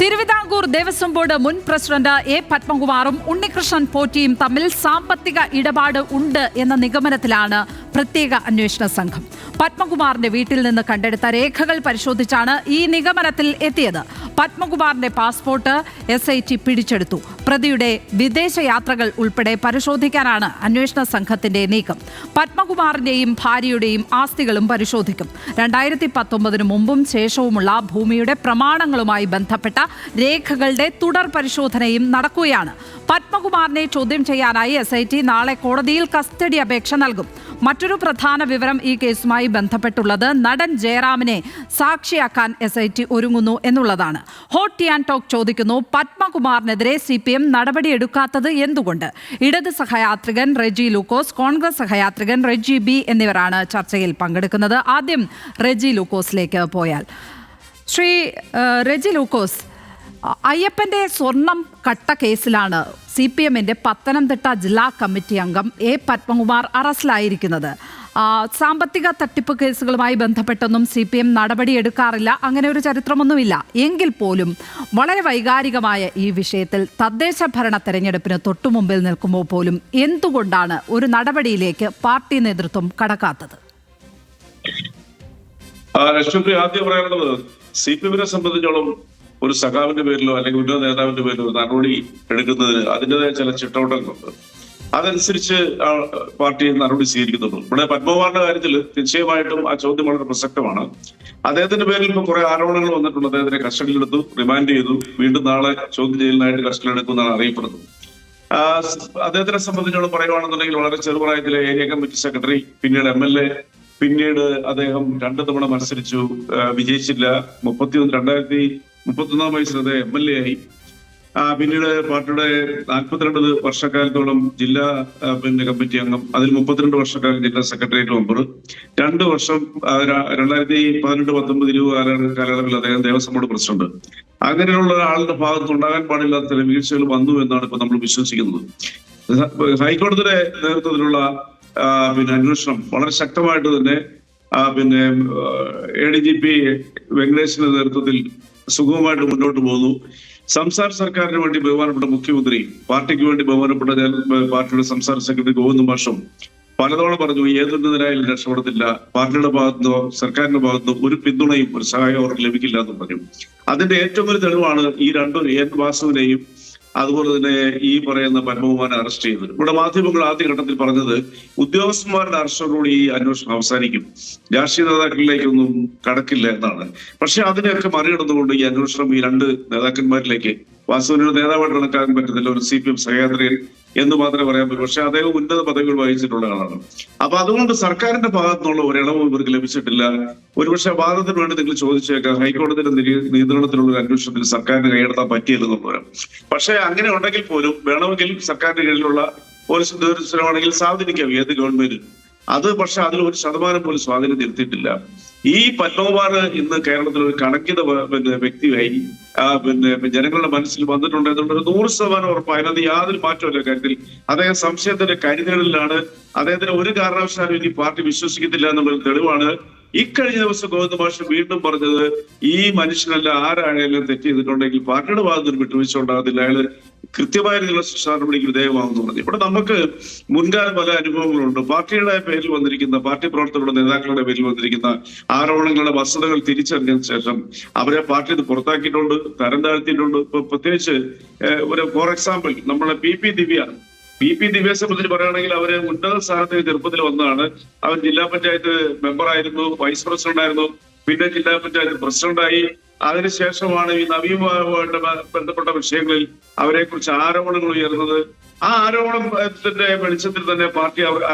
Thiruvithamkoor Devaswom board മുൻ president A പത്മകുമാറും Unnikrishnan പോറ്റിയും തമ്മിൽ സാമ്പത്തിക ഇടപാട് ഉണ്ട് എന്ന നിഗമനത്തിലാണ് പ്രത്യേക അന്വേഷണ സംഘം. പത്മകുമാറിന്റെ വീട്ടിൽ നിന്ന് കണ്ടെടുത്ത രേഖകൾ പരിശോധിച്ചാണ് ഈ നിഗമനത്തിൽ എത്തിയത്. പത്മകുമാറിന്റെ പാസ്പോർട്ട് SIT പിടിച്ചെടുത്തു. പ്രതിയുടെ വിദേശ യാത്രകൾ ഉൾപ്പെടെ പരിശോധിക്കാനാണ് അന്വേഷണ സംഘത്തിന്റെ നീക്കം. പത്മകുമാറിന്റെയും ഭാര്യയുടെയും ആസ്തികളും പരിശോധിക്കും. 2019 മുമ്പും ശേഷവുമുള്ള ഭൂമിയുടെ പ്രമാണങ്ങളുമായി ബന്ധപ്പെട്ട രേഖകളുടെ തുടർ പരിശോധനയും നടക്കുകയാണ്. പത്മകുമാറിനെ ചോദ്യം ചെയ്യാനായി SIT നാളെ കോടതിയിൽ കസ്റ്റഡി അപേക്ഷ നൽകും. മറ്റൊരു പ്രധാന വിവരം ഈ കേസുമായി ബന്ധപ്പെട്ടുള്ളത് നടൻ ജയറാമിനെ സാക്ഷിയാക്കാൻ SIT ഒരുങ്ങുന്നു എന്നുള്ളതാണ്. ഹോട്ട് ആൻഡ് ടോക്ക് ചോദിക്കുന്നു, പത്മകുമാറിനെതിരെ CPM നടപടിയെടുക്കാത്തത് എന്തുകൊണ്ട്? ഇടത് സഹയാത്രികൻ റെജി ലൂക്കോസ്, കോൺഗ്രസ് സഹയാത്രികൻ റെജി B എന്നിവരാണ് ചർച്ചയിൽ പങ്കെടുക്കുന്നത്. ആദ്യം റെജി ലൂക്കോസിലേക്ക് പോയാൽ, ശ്രീ റെജി ലൂക്കോസ്, അയ്യപ്പന്റെ സ്വർണം കട്ട കേസിലാണ് CPMന്റെ പത്തനംതിട്ട ജില്ലാ കമ്മിറ്റി അംഗം എ പത്മകുമാർ അറസ്റ്റിലായിരിക്കുന്നത്. സാമ്പത്തിക തട്ടിപ്പ് കേസുകളുമായി ബന്ധപ്പെട്ടൊന്നും CPM നടപടിയെടുക്കാറില്ല, അങ്ങനെ ഒരു ചരിത്രമൊന്നുമില്ല. എങ്കിൽ പോലും വളരെ വൈകാരികമായ ഈ വിഷയത്തിൽ തദ്ദേശ ഭരണ തെരഞ്ഞെടുപ്പിന് തൊട്ടുമുമ്പിൽ നിൽക്കുമ്പോൾ പോലും എന്തുകൊണ്ടാണ് ഒരു നടപടിയിലേക്ക് പാർട്ടി നേതൃത്വം കടക്കാത്തത്? ആദ്യം പറയാനുള്ളത്, CPMനെ സംബന്ധിച്ചോളം ഒരു സഖാവിന്റെ പേരിലോ അല്ലെങ്കിൽ ഉന്നത നേതാവിന്റെ പേരിലോ നടപടി എടുക്കുന്നതിന് അതിൻ്റെതായ ചില ചിട്ടവട്ടങ്ങളുണ്ട്. അതനുസരിച്ച് പാർട്ടി നടപടി സ്വീകരിക്കുന്നുള്ളൂ. ഇവിടെ പത്മകുമാറിന്റെ കാര്യത്തിൽ നിശ്ചയമായിട്ടും ആ ചോദ്യം വളരെ പ്രസക്തമാണ്. അദ്ദേഹത്തിന്റെ പേരിൽ ഇപ്പോൾ കുറെ ആരോപണങ്ങൾ വന്നിട്ടുണ്ട്. അദ്ദേഹത്തിനെ കസ്റ്റഡിയിലെടുത്തു, റിമാൻഡ് ചെയ്തു, വീണ്ടും നാളെ ചോദ്യം ചെയ്യലിനായിട്ട് കസ്റ്റഡിയിലെടുക്കുമെന്നാണ് അറിയപ്പെടുന്നത്. അദ്ദേഹത്തിനെ സംബന്ധിച്ചോളം പറയുകയാണെന്നുണ്ടെങ്കിൽ വളരെ ചെറുപ്രായത്തിലെ ഏരിയ കമ്മിറ്റി സെക്രട്ടറി, പിന്നീട് MLA, പിന്നീട് അദ്ദേഹം 2 തവണ മത്സരിച്ചു, വിജയിച്ചില്ല. 2031 വയസ്സിൽ അദ്ദേഹം MLA ആയി. പിന്നീട് പാർട്ടിയുടെ 42 വർഷക്കാലത്തോളം ജില്ലാ കമ്മിറ്റി അംഗം, അതിൽ 32 വർഷക്കാലം ജില്ലാ സെക്രട്ടേറിയറ്റ് മെമ്പർ, 2 വർഷം 2018-19-20 കാലയളവിൽ അദ്ദേഹം ദേവസ്വം ബോർഡ് പ്രസിഡന്റ്. അങ്ങനെയുള്ള ഒരാളുടെ ഭാഗത്ത് ഉണ്ടാകാൻ പാടില്ലാത്ത ചില വീഴ്ചകൾ വന്നു എന്നാണ് ഇപ്പൊ നമ്മൾ വിശ്വസിക്കുന്നത്. ഹൈക്കോടതിയുടെ നേതൃത്വത്തിലുള്ള അന്വേഷണം വളരെ ശക്തമായിട്ട് തന്നെ ADGP വെങ്കടേഷിന്റെ നേതൃത്വത്തിൽ സുഗമമായിട്ട് മുന്നോട്ട് പോകുന്നു. സംസ്ഥാന സർക്കാരിന് വേണ്ടി ബഹുമാനപ്പെട്ട മുഖ്യമന്ത്രി, പാർട്ടിക്ക് വേണ്ടി ബഹുമാനപ്പെട്ട പാർട്ടിയുടെ സംസ്ഥാന സെക്രട്ടറി ഗോവിന്ദ മാഷും പലതവണ പറഞ്ഞു, ഏതൊന്നിനായാലും രക്ഷപ്പെടത്തില്ല, പാർട്ടിയുടെ ഭാഗത്തുനിന്നോ സർക്കാരിന്റെ ഭാഗത്തുനിന്നോ ഒരു പിന്തുണയും ഒരു സഹായം അവർക്ക് ലഭിക്കില്ല എന്ന് പറഞ്ഞു. അതിന്റെ ഏറ്റവും വലിയ തെളിവാണ് ഈ N വാസുവിനെയും അതുപോലെ തന്നെ ഈ പറയുന്ന പത്മകുമാറിനെ അറസ്റ്റ് ചെയ്തത്. ഇവിടെ മാധ്യമങ്ങൾ ആദ്യഘട്ടത്തിൽ പറഞ്ഞത് ഉദ്യോഗസ്ഥന്മാരുടെ അറസ്റ്റോടുകൂടി ഈ അന്വേഷണം അവസാനിക്കും, രാഷ്ട്രീയ നേതാക്കളിലേക്കൊന്നും കടക്കില്ല എന്നാണ്. പക്ഷെ അതിനെയൊക്കെ മറികടന്നുകൊണ്ട് ഈ അന്വേഷണം ഈ 2 നേതാക്കന്മാരിലേക്ക്, വാസുവിനൊരു നേതാവായിട്ട് കണക്കാക്കാൻ പറ്റുന്നില്ല, ഒരു CPM സഹയാത്രികൻ എന്ന് മാത്രമേ പറയാൻ പറ്റൂ. പക്ഷെ അദ്ദേഹം ഉന്നത പദവികൾ വഹിച്ചിട്ടുള്ള ആളാണ്. അപ്പൊ അതുകൊണ്ട് സർക്കാരിന്റെ ഭാഗത്തുനിന്നുള്ള ഒരിളവും ഇവർക്ക് ലഭിച്ചിട്ടില്ല. ഒരുപക്ഷെ വാദത്തിന് വേണ്ടി നിങ്ങൾ ചോദിച്ചേക്കാം, ഹൈക്കോടതിയുടെ നിയന്ത്രണത്തിലുള്ള ഒരു അന്വേഷണത്തിൽ സർക്കാരിന് കൈയെടുത്താൻ പറ്റിയതെന്ന് പറയാം. പക്ഷെ അങ്ങനെ ഉണ്ടെങ്കിൽ പോലും വേണമെങ്കിൽ സർക്കാരിന്റെ കീഴിലുള്ള പോലീസ് ഉദ്യോഗസ്ഥരാണെങ്കിൽ സ്വാധീനിക്കാം ഏത് ഗവൺമെന്റ്. അത് പക്ഷെ അതിൽ 1% പോലും സ്വാധീനം ചെലുത്തിയിട്ടില്ല. ഈ പത്മകുമാർ ഇന്ന് കേരളത്തിൽ ഒരു കണക്കിത വ്യക്തിയായി ജനങ്ങളുടെ മനസ്സിൽ വന്നിട്ടുണ്ട് എന്നുള്ളത് 100% ഉറപ്പാണ്. അതിനകത്ത് യാതൊരു മാറ്റമില്ല കാര്യത്തിൽ. അദ്ദേഹം സംശയത്തിന്റെ കരുതലിലാണ്. അദ്ദേഹത്തിന് ഒരു കാരണവശാലും ഈ പാർട്ടി വിശ്വസിക്കത്തില്ല എന്നുള്ളത് തെളിവാണ്. ഇക്കഴിഞ്ഞ ദിവസം ഗോവിന്ദ മാഷ് വീണ്ടും പറഞ്ഞത്, ഈ മനുഷ്യനല്ല ആരാണെങ്കിലും തെറ്റ് ചെയ്തിട്ടുണ്ടെങ്കിൽ പാർട്ടിയുടെ ഭാഗത്തുനിന്ന് വിട്ടുവീഴ്ച ഉണ്ടാകത്തില്ല, അയാള് കൃത്യമായ രീതിയിലുള്ള ശിക്ഷാ നടപടിക്ക് വിധേയമാകുമെന്ന് പറഞ്ഞു. ഇവിടെ നമുക്ക് മുൻകാല പല അനുഭവങ്ങളുണ്ട്. പാർട്ടിയുടെ പേരിൽ വന്നിരിക്കുന്ന, പാർട്ടി പ്രവർത്തകരുടെ നേതാക്കളുടെ പേരിൽ വന്നിരിക്കുന്ന ആരോപണങ്ങളുടെ വസ്തുതകൾ തിരിച്ചറിഞ്ഞതിന് ശേഷം അവരെ പാർട്ടിയിൽ നിന്ന് പുറത്താക്കിയിട്ടുണ്ട്, തരം താഴ്ത്തിയിട്ടുണ്ട്. ഇപ്പൊ പ്രത്യേകിച്ച് ഒരു ഫോർ എക്സാമ്പിൾ നമ്മളെ PP ദിവ്യയെ സംബന്ധിച്ച് പറയുകയാണെങ്കിൽ അവര് ഉന്നത സ്ഥാനത്ത് ചെറുപ്പത്തിൽ വന്നതാണ്. അവർ ജില്ലാ പഞ്ചായത്ത് മെമ്പറായിരുന്നു, വൈസ് പ്രസിഡന്റ് ആയിരുന്നു, പിന്നെ ജില്ലാ പഞ്ചായത്ത് പ്രസിഡന്റായി. അതിനുശേഷമാണ് ഈ നവീനമായിട്ട് ബന്ധപ്പെട്ട വിഷയങ്ങളിൽ അവരെ കുറിച്ച് ആരോപണങ്ങൾ ഉയർന്നത്. ആ ആരോപണത്തിന്റെ വെളിച്ചത്തിൽ തന്നെ പാർട്ടി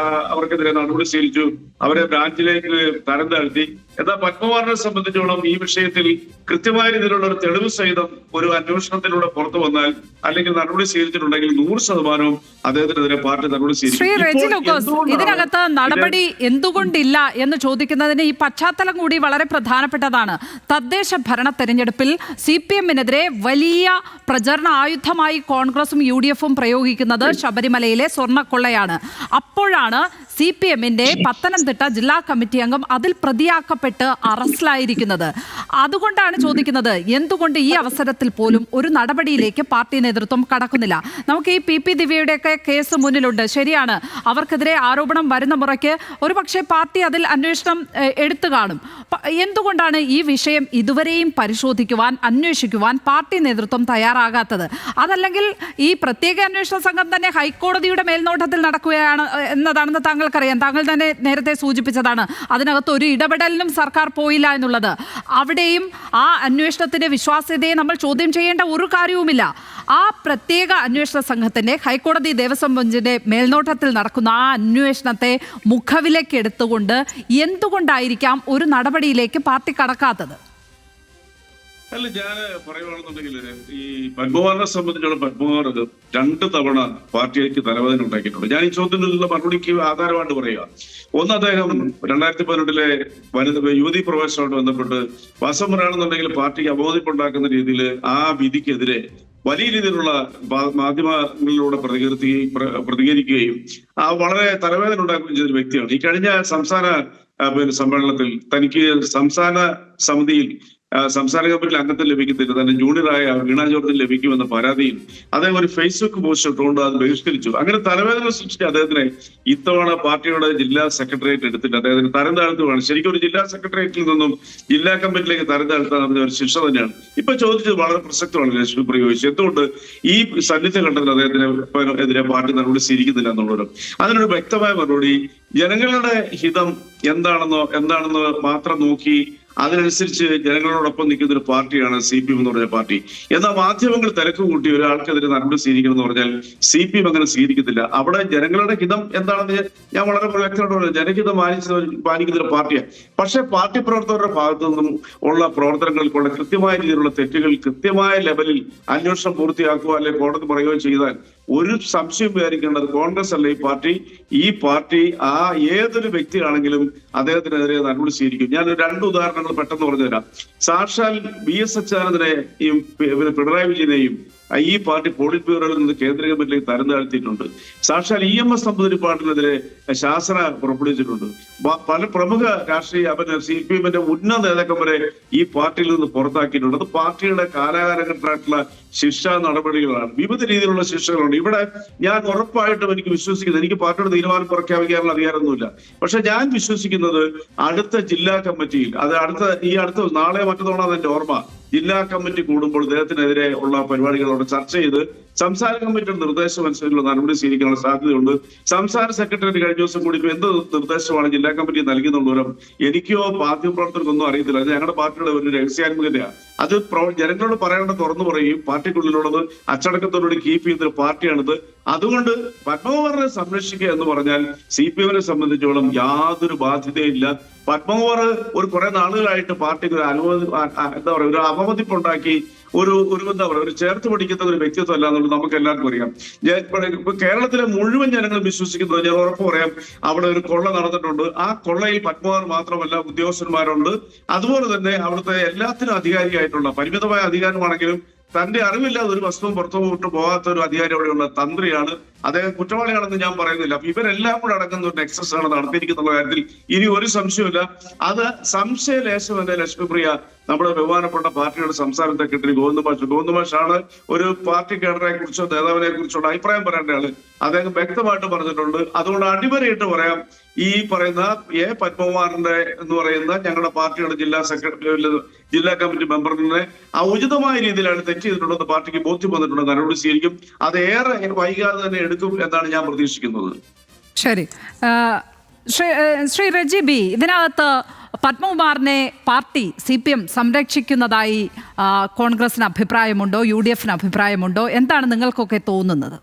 അവർക്കെതിരെ നടപടി സ്വീകരിച്ചു, അവരെ ബ്രാഞ്ചിലേക്ക് തരം താഴ്ത്തി. എന്നാൽ പത്മകുമാറിനെ സംബന്ധിച്ചോളം ഈ വിഷയത്തിൽ കൃത്യമായ രീതിയിലുള്ള ഒരു തെളിവ് സഹിതം ഒരു അന്വേഷണത്തിലൂടെ പുറത്തു വന്നാൽ അല്ലെങ്കിൽ നടപടി സ്വീകരിച്ചിട്ടുണ്ടെങ്കിൽ 100% അദ്ദേഹത്തിനെതിരെ പാർട്ടി നടപടി സ്വീകരിക്കും. ഇതിനകത്ത് നടപടി എന്തുകൊണ്ടില്ല എന്ന് ചോദിക്കുന്നതിന് ഈ പശ്ചാത്തലം കൂടി വളരെ പ്രധാനപ്പെട്ടതാണ്. തദ്ദേശ ഭരണ തെരഞ്ഞെടുപ്പിൽ CPMനെതിരെ വലിയ പ്രചരണ ആയുധമായി കോൺഗ്രസും UDFും പ്രയോഗിക്കുന്നത് ശബരിമലയിലെ സ്വർണ്ണക്കൊള്ളയാണ്. അപ്പോഴാണ് CPMന്റെ പത്തനംതിട്ട ജില്ലാ കമ്മിറ്റി അംഗം അതിൽ പ്രതിയാക്കപ്പെട്ട കൊല്ലപ്പെട്ട് അറസ്റ്റിലായിരിക്കുന്നത്. അതുകൊണ്ടാണ് ചോദിക്കുന്നത്, എന്തുകൊണ്ട് ഈ അവസരത്തിൽ പോലും ഒരു നടപടിയിലേക്ക് പാർട്ടി നേതൃത്വം കടക്കുന്നില്ല? നമുക്ക് ഈ പി ദിവ്യയുടെയൊക്കെ കേസ് മുന്നിലുണ്ട്, ശരിയാണ്. അവർക്കെതിരെ ആരോപണം വരുന്ന മുറയ്ക്ക് ഒരുപക്ഷെ പാർട്ടി അതിൽ അന്വേഷണം എടുത്തു കാണും. എന്തുകൊണ്ടാണ് ഈ വിഷയം ഇതുവരെയും പരിശോധിക്കുവാൻ, അന്വേഷിക്കുവാൻ പാർട്ടി നേതൃത്വം തയ്യാറാകാത്തത്? അതല്ലെങ്കിൽ ഈ പ്രത്യേക അന്വേഷണ സംഘം തന്നെ ഹൈക്കോടതിയുടെ മേൽനോട്ടത്തിൽ നടക്കുകയാണ് എന്നതാണെന്ന് താങ്കൾക്കറിയാം. താങ്കൾ തന്നെ നേരത്തെ സൂചിപ്പിച്ചതാണ് അതിനകത്ത് ഒരു ഇടപെടലിനും സർക്കാർ പോയില്ല എന്നുള്ളത്. അവിടെയും ആ അന്വേഷണത്തിന്റെ വിശ്വാസ്യതയെ നമ്മൾ ചോദ്യം ചെയ്യേണ്ട ഒരു കാര്യവുമില്ല. ആ പ്രത്യേക അന്വേഷണ സംഘത്തിന്റെ ഹൈക്കോടതി ദേവസ്വം ബെഞ്ചിന്റെ മേൽനോട്ടത്തിൽ നടക്കുന്ന ആ അന്വേഷണത്തെ മുഖവിലേക്ക് എടുത്തുകൊണ്ട് എന്തുകൊണ്ടായിരിക്കാം ഒരു നടപടിയിലേക്ക് പാർട്ടി കടക്കാത്തത്? അല്ല, ഞാൻ പറയുകയാണെന്നുണ്ടെങ്കിൽ ഈ പത്മകുമാറിനെ സംബന്ധിച്ചുള്ള പത്മകുമാർ 2 തവണ പാർട്ടിക്ക് തലവേദന ഉണ്ടാക്കിയിട്ടുണ്ട്. ഞാൻ ഈ ചോദ്യത്തിനുള്ള മറുപടിക്ക് ആധാരമായിട്ട് പറയുക. ഒന്ന്, അദ്ദേഹം 2018 വനിത യുവതി പ്രവേശനവുമായിട്ട് ബന്ധപ്പെട്ട് വാസം പറയുകയാണെന്നുണ്ടെങ്കിൽ പാർട്ടിക്ക് അവബോധിപ്പുണ്ടാക്കുന്ന രീതിയിൽ ആ വിധിക്കെതിരെ വലിയ രീതിയിലുള്ള മാധ്യമങ്ങളിലൂടെ പ്രതികരിക്കുകയും വളരെ തലവേദന ഉണ്ടാക്കുകയും ചെയ്തൊരു വ്യക്തിയാണ്. ഈ കഴിഞ്ഞ സംസ്ഥാന സമ്മേളനത്തിൽ തനിക്ക് സംസ്ഥാന സമിതിയിൽ സംസ്ഥാന കമ്മിറ്റിയിൽ അംഗത്വം ലഭിക്കത്തില്ല, തന്നെ ജൂനിയറായ വീണ ജോർജിന് ലഭിക്കുമെന്ന പരാതിയിൽ അദ്ദേഹം ഒരു ഫേസ്ബുക്ക് പോസ്റ്റ് ഇട്ടുകൊണ്ട് അത് ബഹിഷ്കരിച്ചു. അങ്ങനെ തലവേദന സൃഷ്ടിച്ച അദ്ദേഹത്തിനെ ഇത്തവണ പാർട്ടിയുടെ ജില്ലാ സെക്രട്ടേറിയറ്റ് എടുത്തിട്ട് അദ്ദേഹത്തിന് തരം താഴ്ത്തുകയാണ്. ശരിക്കും ഒരു ജില്ലാ സെക്രട്ടേറിയറ്റിൽ നിന്നും ജില്ലാ കമ്മിറ്റിയിലേക്ക് തരം താഴ്ത്താൻ ഒരു ശിക്ഷ തന്നെയാണ്. ഇപ്പൊ ചോദിച്ചത് വളരെ പ്രസക്തമാണ് ലക്ഷ്മി പ്രയോഗിച്ച്. എന്തുകൊണ്ട് ഈ സന്നിധ്യ ഘട്ടത്തിൽ അദ്ദേഹത്തിന് എതിരെ പാർട്ടി നടപടി സ്വീകരിക്കുന്നില്ല എന്നുള്ളവരും അതിനൊരു വ്യക്തമായ മറുപടി, ജനങ്ങളുടെ ഹിതം എന്താണെന്ന് മാത്രം നോക്കി അതിനനുസരിച്ച് ജനങ്ങളോടൊപ്പം നിൽക്കുന്ന ഒരു പാർട്ടിയാണ് CPM എന്ന് പറഞ്ഞ പാർട്ടി. എന്നാൽ മാധ്യമങ്ങൾ തിരക്ക് കൂട്ടി ഒരാൾക്കെതിരെ നടപടി സ്വീകരിക്കണം എന്ന് പറഞ്ഞാൽ CPM അങ്ങനെ സ്വീകരിക്കത്തില്ല. അവിടെ ജനങ്ങളുടെ ഹിതം എന്താണെന്ന് ഞാൻ വളരെ വ്യക്തമായിട്ട് പറഞ്ഞു. ജനഹിതം പാലിക്കുന്ന ഒരു പാർട്ടിയാണ്. പക്ഷെ പാർട്ടി പ്രവർത്തകരുടെ ഭാഗത്തു നിന്നും ഉള്ള പ്രവർത്തനങ്ങൾക്കുള്ള കൃത്യമായ രീതിയിലുള്ള തെറ്റുകൾ കൃത്യമായ ലെവലിൽ അന്വേഷണം പൂർത്തിയാക്കുക അല്ലെങ്കിൽ കോടതി പറയുകയോ ചെയ്താൽ ഒരു സംശയം വിചാരിക്കേണ്ടത് കോൺഗ്രസ് അല്ല ഈ പാർട്ടി ആ ഏതൊരു വ്യക്തിയാണെങ്കിലും അദ്ദേഹത്തിനെതിരെ നടപടി സ്വീകരിക്കും. ഞാൻ 2 ഉദാഹരണങ്ങൾ പെട്ടെന്ന് പറഞ്ഞുതരാം. സാക്ഷാൽ VS അച്യുതാനന്ദനെയും പിണറായി വിജയനെയും ഈ പാർട്ടി പോളിറ്റ് ബ്യൂറോയിൽ നിന്ന് കേന്ദ്ര കമ്മിറ്റിയിലേക്ക് തരം താഴ്ത്തിയിട്ടുണ്ട്. സാക്ഷാൽ EMS നമ്പൂതിരിപ്പാടിനെതിരെ ശാസന പുറപ്പെടുവിച്ചിട്ടുണ്ട്. പല പ്രമുഖ രാഷ്ട്രീയ CPM-ന്റെ ഉന്നത നേതാക്കന്മാരെ ഈ പാർട്ടിയിൽ നിന്ന് പുറത്താക്കിയിട്ടുണ്ട്. അത് പാർട്ടിയുടെ കാലാകാലഘട്ടമായിട്ടുള്ള ശിക്ഷാ നടപടികളാണ്. വിവിധ രീതിയിലുള്ള ശിക്ഷകളുണ്ട്. ഇവിടെ ഞാൻ ഉറപ്പായിട്ടും എനിക്ക് വിശ്വസിക്കുന്നത്, എനിക്ക് പാർട്ടിയുടെ തീരുമാനം പ്രഖ്യാപിക്കാനുള്ള അധികാരമൊന്നുമില്ല. പക്ഷെ ഞാൻ വിശ്വസിക്കുന്നത് അടുത്ത ജില്ലാ കമ്മിറ്റിയിൽ അടുത്ത നാളെ മറ്റന്നാളാണ് എന്റെ ഓർമ്മ, ജില്ലാ കമ്മിറ്റി കൂടുമ്പോൾ ഇദ്ദേഹത്തിനെതിരെ ഉള്ള പരിപാടികളോട് ചർച്ച ചെയ്ത് സംസ്ഥാന കമ്മിറ്റിയുടെ നിർദ്ദേശം അനുസരിച്ചുള്ള നടപടി സ്വീകരിക്കാനുള്ള സാധ്യതയുണ്ട്. സംസ്ഥാന സെക്രട്ടറി കഴിഞ്ഞ ദിവസം കൂടി എന്ത് നിർദ്ദേശമാണ് ജില്ലാ കമ്മിറ്റി നൽകുന്നുള്ളവരും എനിക്കോ മാധ്യമപ്രവർത്തകർക്കൊന്നും അറിയത്തില്ല. അത് ഞങ്ങളുടെ പാർട്ടിയുടെ ഒരു രഹസ്യാത്മകതയാണ്. അത് ജനങ്ങളോട് പറയേണ്ടത് തുറന്നു പറയും. പാർട്ടിക്കുള്ളിലുള്ളത് അച്ചടക്കത്തോടുകൂടി കീപ്പ് ചെയ്യുന്ന പാർട്ടിയാണിത്. അതുകൊണ്ട് പത്മകുമാറിനെ സംരക്ഷിക്കുക എന്ന് പറഞ്ഞാൽ CPM-നെ സംബന്ധിച്ചോളം യാതൊരു ബാധ്യതയില്ല. പത്മകുമാർ ഒരു കുറെ നാളുകളായിട്ട് പാർട്ടിക്ക് ഒരു അവമതിപ്പുണ്ടാക്കി ഒരു ചേർത്ത് പിടിക്കുന്ന ഒരു വ്യക്തിത്വം അല്ല എന്നുള്ളത് നമുക്ക് എല്ലാവർക്കും അറിയാം. കേരളത്തിലെ മുഴുവൻ ജനങ്ങൾ വിശ്വസിക്കുന്നത്, ഞാൻ ഉറപ്പ് പറയാം, അവിടെ ഒരു കൊള്ള നടന്നിട്ടുണ്ട്. ആ കൊള്ളയിൽ പത്മകുമാർ മാത്രമല്ല ഉദ്യോഗസ്ഥന്മാരുണ്ട്. അതുപോലെ തന്നെ അവിടുത്തെ എല്ലാത്തിനും അധികാരിയായിട്ടുള്ള, പരിമിതമായ അധികാരമാണെങ്കിലും തന്റെ അറിവില്ലാതെ ഒരു വസ്തുവും പുറത്തു പോകാത്ത ഒരു അധികാരി അവിടെയുള്ള തന്ത്രിയാണ്. അദ്ദേഹം കുറ്റവാളിയാണെന്ന് ഞാൻ പറയുന്നില്ല. അപ്പൊ ഇവരെല്ലാം കൂടെ അടങ്ങുന്ന ഒരു നെക്സസ് ആണ് നടത്തിയിരിക്കുന്ന കാര്യത്തിൽ ഇനി ഒരു സംശയമില്ല. അത് സംശയലേശം എന്നെ ലക്ഷ്മിപ്രിയ നമ്മുടെ ബഹുമാനപ്പെട്ട പാർട്ടിയുടെ സംസ്ഥാന സെക്രട്ടറി ഗോവിന്ദമാഷാണ് ഒരു പാർട്ടി കേഡറെ കുറിച്ചോ നേതാവിനെ കുറിച്ചോ അഭിപ്രായം പറയേണ്ട ആള്. അദ്ദേഹം വ്യക്തമായിട്ട് പറഞ്ഞിട്ടുണ്ട്. അതുകൊണ്ട് അടിവരയിട്ട് പറയാം, ഈ പറയുന്ന പത്മകുമാറിന്റെ എന്ന് പറയുന്ന ഞങ്ങളുടെ പാർട്ടിയുടെ ജില്ലാ കമ്മിറ്റി മെമ്പറിനെ ആ ഉചിതമായ രീതിയിലാണ് തെറ്റ് ചെയ്തിട്ടുണ്ടെന്ന് പാർട്ടിക്ക് ബോധ്യം വന്നിട്ടുണ്ട്. നടപടി സ്വീകരിക്കും. അത് ഏറെ വൈകാതെ തന്നെ എടുക്കും എന്നാണ് ഞാൻ പ്രതീക്ഷിക്കുന്നത്. ശരി, ശ്രീ റെജി ബി, ഇതിനകത്ത് പത്മകുമാറിനെ പാർട്ടി CPM സംരക്ഷിക്കുന്നതായി കോൺഗ്രസിന് അഭിപ്രായമുണ്ടോ, UDF-ന് അഭിപ്രായമുണ്ടോ? എന്താണ് നിങ്ങൾക്കൊക്കെ തോന്നുന്നത്?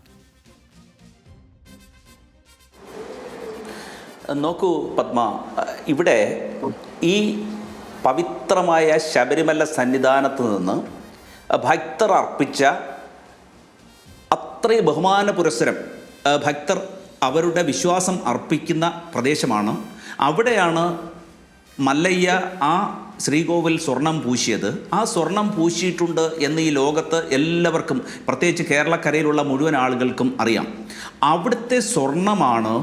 നോക്കൂ പത്മ, ഇവിടെ ഈ പവിത്രമായ ശബരിമല സന്നിധാനത്ത് നിന്ന് ഭക്തർ അർപ്പിച്ച അത്രയും ബഹുമാന പുരസ്സരം, ഭക്തർ അവരുടെ വിശ്വാസം അർപ്പിക്കുന്ന പ്രദേശമാണ്. അവിടെയാണ് മല്ലയ്യ ആ ശ്രീകോവിൽ സ്വർണം പൂശിയത്. ആ സ്വർണം പൂശിയിട്ടുണ്ട് എന്ന് ഈ ലോകത്ത് എല്ലാവർക്കും, പ്രത്യേകിച്ച് കേരളക്കരയിലുള്ള മുഴുവൻ ആളുകൾക്കും അറിയാം. അവിടുത്തെ സ്വർണമാണ്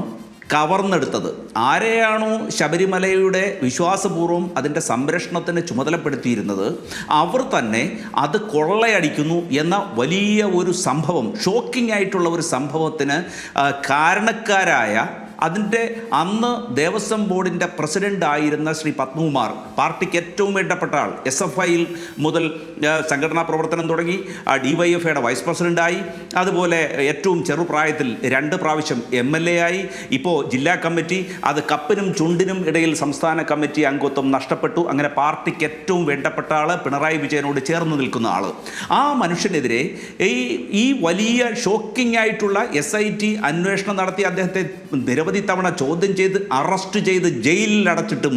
കവർന്നെടുത്തത്. ആരെയാണോ ശബരിമലയുടെ വിശ്വാസപൂർവ്വം അതിൻ്റെ സംരക്ഷണത്തിന് ചുമതലപ്പെടുത്തിയിരുന്നത് അവർ തന്നെ അത് കൊള്ളയടിക്കുന്നു എന്ന വലിയ ഒരു സംഭവം, ഷോക്കിംഗ് ആയിട്ടുള്ള ഒരു സംഭവത്തിന് കാരണക്കാരായ അതിൻ്റെ അന്ന് ദേവസ്വം ബോർഡിൻ്റെ പ്രസിഡൻ്റ് ആയിരുന്ന ശ്രീ പത്മകുമാർ, പാർട്ടിക്ക് ഏറ്റവും വേണ്ടപ്പെട്ട ആൾ, SFIയിൽ മുതൽ സംഘടനാ പ്രവർത്തനം തുടങ്ങി DYFIയുടെ വൈസ് പ്രസിഡൻ്റായി, അതുപോലെ ഏറ്റവും ചെറുപ്രായത്തിൽ 2 പ്രാവശ്യം MLA ആയി, ഇപ്പോൾ ജില്ലാ കമ്മിറ്റി, അത് കപ്പിനും ചുണ്ടിനും ഇടയിൽ സംസ്ഥാന കമ്മിറ്റി അംഗത്വം നഷ്ടപ്പെട്ടു. അങ്ങനെ പാർട്ടിക്ക് ഏറ്റവും വേണ്ടപ്പെട്ട ആൾ, പിണറായി വിജയനോട് ചേർന്ന് നിൽക്കുന്ന ആൾ. ആ മനുഷ്യനെതിരെ ഈ വലിയ ഷോക്കിംഗ് ആയിട്ടുള്ള SIT അന്വേഷണം നടത്തി അദ്ദേഹത്തെ നിരവധി തവണ ചോദ്യം ചെയ്ത് അറസ്റ്റ് ചെയ്ത് ജയിലിൽ അടച്ചിട്ടും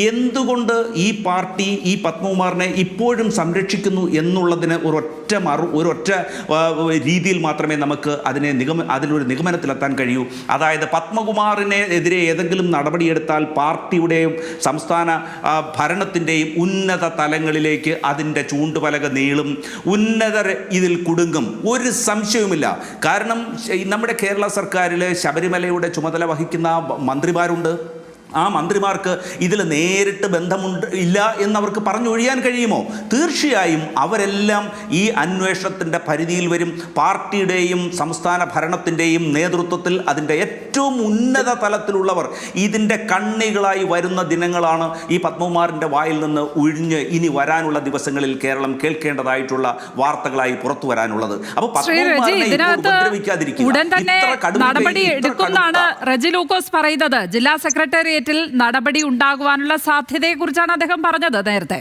എന്തുകൊണ്ട് ഈ പാർട്ടി ഈ പത്മകുമാറിനെ ഇപ്പോഴും സംരക്ഷിക്കുന്നു എന്നുള്ളതിന് ഒരൊറ്റ രീതിയിൽ മാത്രമേ നമുക്ക് അതിനൊരു നിഗമനത്തിലെത്താൻ കഴിയൂ. അതായത് പത്മകുമാറിനെതിരെ ഏതെങ്കിലും നടപടിയെടുത്താൽ പാർട്ടിയുടെയും സംസ്ഥാന ഭരണത്തിൻ്റെയും ഉന്നത തലങ്ങളിലേക്ക് അതിൻ്റെ ചൂണ്ടുപലക നീളും, ഉന്നതർ ഇതിൽ കുടുങ്ങും, ഒരു സംശയവുമില്ല. കാരണം നമ്മുടെ കേരള സർക്കാരിൽ ശബരിമലയുടെ ചുമതല വഹിക്കുന്ന മന്ത്രിമാരുണ്ട്. ആ മന്ത്രിമാർക്ക് ഇതിൽ നേരിട്ട് ഇല്ല എന്നവർക്ക് പറഞ്ഞൊഴിയാൻ കഴിയുമോ? തീർച്ചയായും അവരെല്ലാം ഈ അന്വേഷണത്തിൻ്റെ പരിധിയിൽ വരും. പാർട്ടിയുടെയും സംസ്ഥാന ഭരണത്തിൻ്റെയും നേതൃത്വത്തിൽ അതിൻ്റെ ഏറ്റവും ഉന്നത തലത്തിലുള്ളവർ ഇതിൻ്റെ കണ്ണികളായി വരുന്ന ദിനങ്ങളാണ് ഈ പത്മകുമാറിൻ്റെ വായിൽ നിന്ന് ഒഴിഞ്ഞ് ഇനി വരാനുള്ള ദിവസങ്ങളിൽ കേരളം കേൾക്കേണ്ടതായിട്ടുള്ള വാർത്തകളായി പുറത്തു വരാനുള്ളത്. അപ്പോൾ ഉടൻ തന്നെ നടപടി എടുക്കുമെന്നാണ് റെജി ലൂക്കോസ് പറയുന്നത്. ജില്ലാ സെക്രട്ടേറിയറ്റ് നടപടി ഉണ്ടാകുവാനുള്ള സാധ്യതയെക്കുറിച്ചാണ് അദ്ദേഹം പറഞ്ഞത് നേരത്തെ.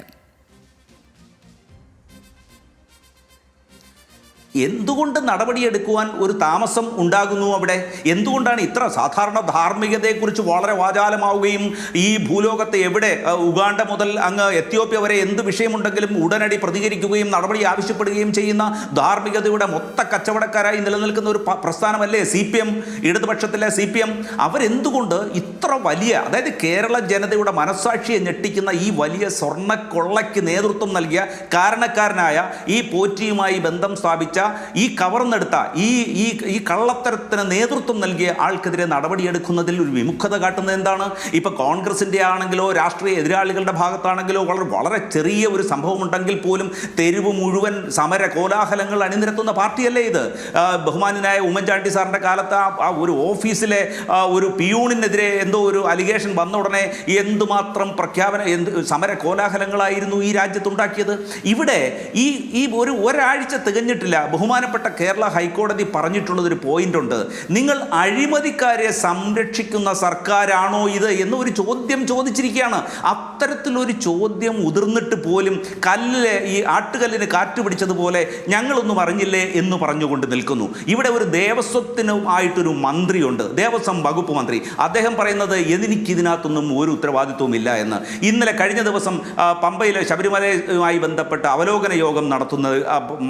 എന്തുകൊണ്ട് നടപടിയെടുക്കുവാൻ ഒരു താമസം ഉണ്ടാകുന്നു അവിടെ? എന്തുകൊണ്ടാണ് ഇത്ര സാധാരണ ധാർമ്മികതയെക്കുറിച്ച് വളരെ വാചാലമാവുകയും ഈ ഭൂലോകത്തെ എവിടെ ഉഗാണ്ട മുതൽ അങ്ങ് എത്യോപ്യ വരെ എന്ത് വിഷയമുണ്ടെങ്കിലും ഉടനടി പ്രതികരിക്കുകയും നടപടി ആവശ്യപ്പെടുകയും ചെയ്യുന്ന ധാർമ്മികതയുടെ മൊത്ത കച്ചവടക്കാരായി നിലനിൽക്കുന്ന ഒരു പ്രസ്ഥാനമല്ലേ CPM, ഇടതുപക്ഷത്തിലെ CPM? അവരെന്തുകൊണ്ട് ഇത്ര വലിയ, അതായത് കേരള ജനതയുടെ മനസ്സാക്ഷിയെ ഞെട്ടിക്കുന്ന ഈ വലിയ സ്വർണ്ണക്കൊള്ളയ്ക്ക് നേതൃത്വം നൽകിയ കാരണക്കാരനായ ഈ പോറ്റിയുമായി ബന്ധം സ്ഥാപിച്ച ഈ കവർന്നെടുത്ത ഈ കള്ളത്തരത്തിന് നേതൃത്വം നൽകിയ ആൾക്കെതിരെ നടപടിയെടുക്കുന്നതിൽ ഒരു വിമുഖത കാട്ടുന്നത് എന്താണ്? ഇപ്പൊ കോൺഗ്രസിന്റെ ആണെങ്കിലോ രാഷ്ട്രീയ എതിരാളികളുടെ ഭാഗത്താണെങ്കിലോ വളരെ ചെറിയ ഒരു സംഭവം ഉണ്ടെങ്കിൽ പോലും തെരുവ് മുഴുവൻ സമര കോലാഹലങ്ങൾ അണിനിരത്തുന്ന പാർട്ടിയല്ലേ ഇത്? ബഹുമാനായ ഉമ്മൻചാണ്ടി സാറിന്റെ കാലത്ത് ആ ഒരു ഓഫീസിലെ ഒരു പിയൂണിനെതിരെ എന്തോ ഒരു അലിഗേഷൻ വന്ന ഉടനെ എന്തുമാത്രം സമര കോലാഹലങ്ങളായിരുന്നു ഈ രാജ്യത്തുണ്ടാക്കിയത്. ഇവിടെ ഈ ഒരാഴ്ച തികഞ്ഞിട്ടില്ല. ബഹുമാനപ്പെട്ട കേരള ഹൈക്കോടതി പറഞ്ഞിട്ടുള്ളതൊരു പോയിന്റ് ഉണ്ട്. നിങ്ങൾ അഴിമതിക്കാരെ സംരക്ഷിക്കുന്ന സർക്കാരാണോ ഇത് എന്ന് ഒരു ചോദ്യം ചോദിച്ചിരിക്കുകയാണ്. അത്തരത്തിലൊരു ചോദ്യം ഉതിർന്നിട്ട് പോലും ഈ ആട്ടുകല്ലിന് കാറ്റ് പിടിച്ചതുപോലെ ഞങ്ങളൊന്നും അറിഞ്ഞില്ലേ എന്ന് പറഞ്ഞുകൊണ്ട് നിൽക്കുന്നു. ഇവിടെ ഒരു ദേവസ്വത്തിനുമായിട്ടൊരു മന്ത്രിയുണ്ട്, ദേവസ്വം വകുപ്പ് മന്ത്രി. അദ്ദേഹം പറയുന്നത് എനിക്കിതിനകത്തൊന്നും ഒരു ഉത്തരവാദിത്വവും ഇല്ല എന്ന്. ഇന്നലെ കഴിഞ്ഞ ദിവസം പമ്പയിലെ ശബരിമലയുമായി ബന്ധപ്പെട്ട് അവലോകന യോഗം നടത്തുന്നത്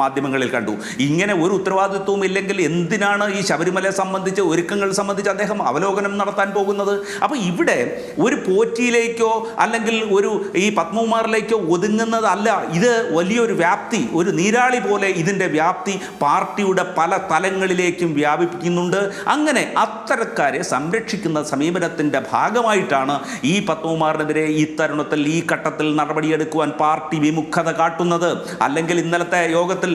മാധ്യമങ്ങളിൽ കണ്ടു. ഇങ്ങനെ ഒരു ഉത്തരവാദിത്വവും ഇല്ലെങ്കിൽ എന്തിനാണ് ഈ ശബരിമലയെ സംബന്ധിച്ച് ഒരുക്കങ്ങൾ സംബന്ധിച്ച് അദ്ദേഹം അവലോകനം നടത്താൻ പോകുന്നത്? അപ്പോൾ ഇവിടെ ഒരു പോറ്റിയിലേക്കോ അല്ലെങ്കിൽ ഈ പത്മകുമാറിലേക്കോ ഒതുങ്ങുന്നതല്ല. ഇത് വലിയൊരു വ്യാപ്തി, ഒരു നീരാളി പോലെ ഇതിൻ്റെ വ്യാപ്തി പാർട്ടിയുടെ പല തലങ്ങളിലേക്കും വ്യാപിപ്പിക്കുന്നുണ്ട്. അങ്ങനെ അത്തരക്കാരെ സംരക്ഷിക്കുന്ന സമീപനത്തിൻ്റെ ഭാഗമായിട്ടാണ് ഈ പത്മകുമാറിനെതിരെ ഈ തരുണത്തിൽ ഈ ഘട്ടത്തിൽ നടപടിയെടുക്കുവാൻ പാർട്ടി വിമുഖത കാട്ടുന്നത്. അല്ലെങ്കിൽ ഇന്നലത്തെ യോഗത്തിൽ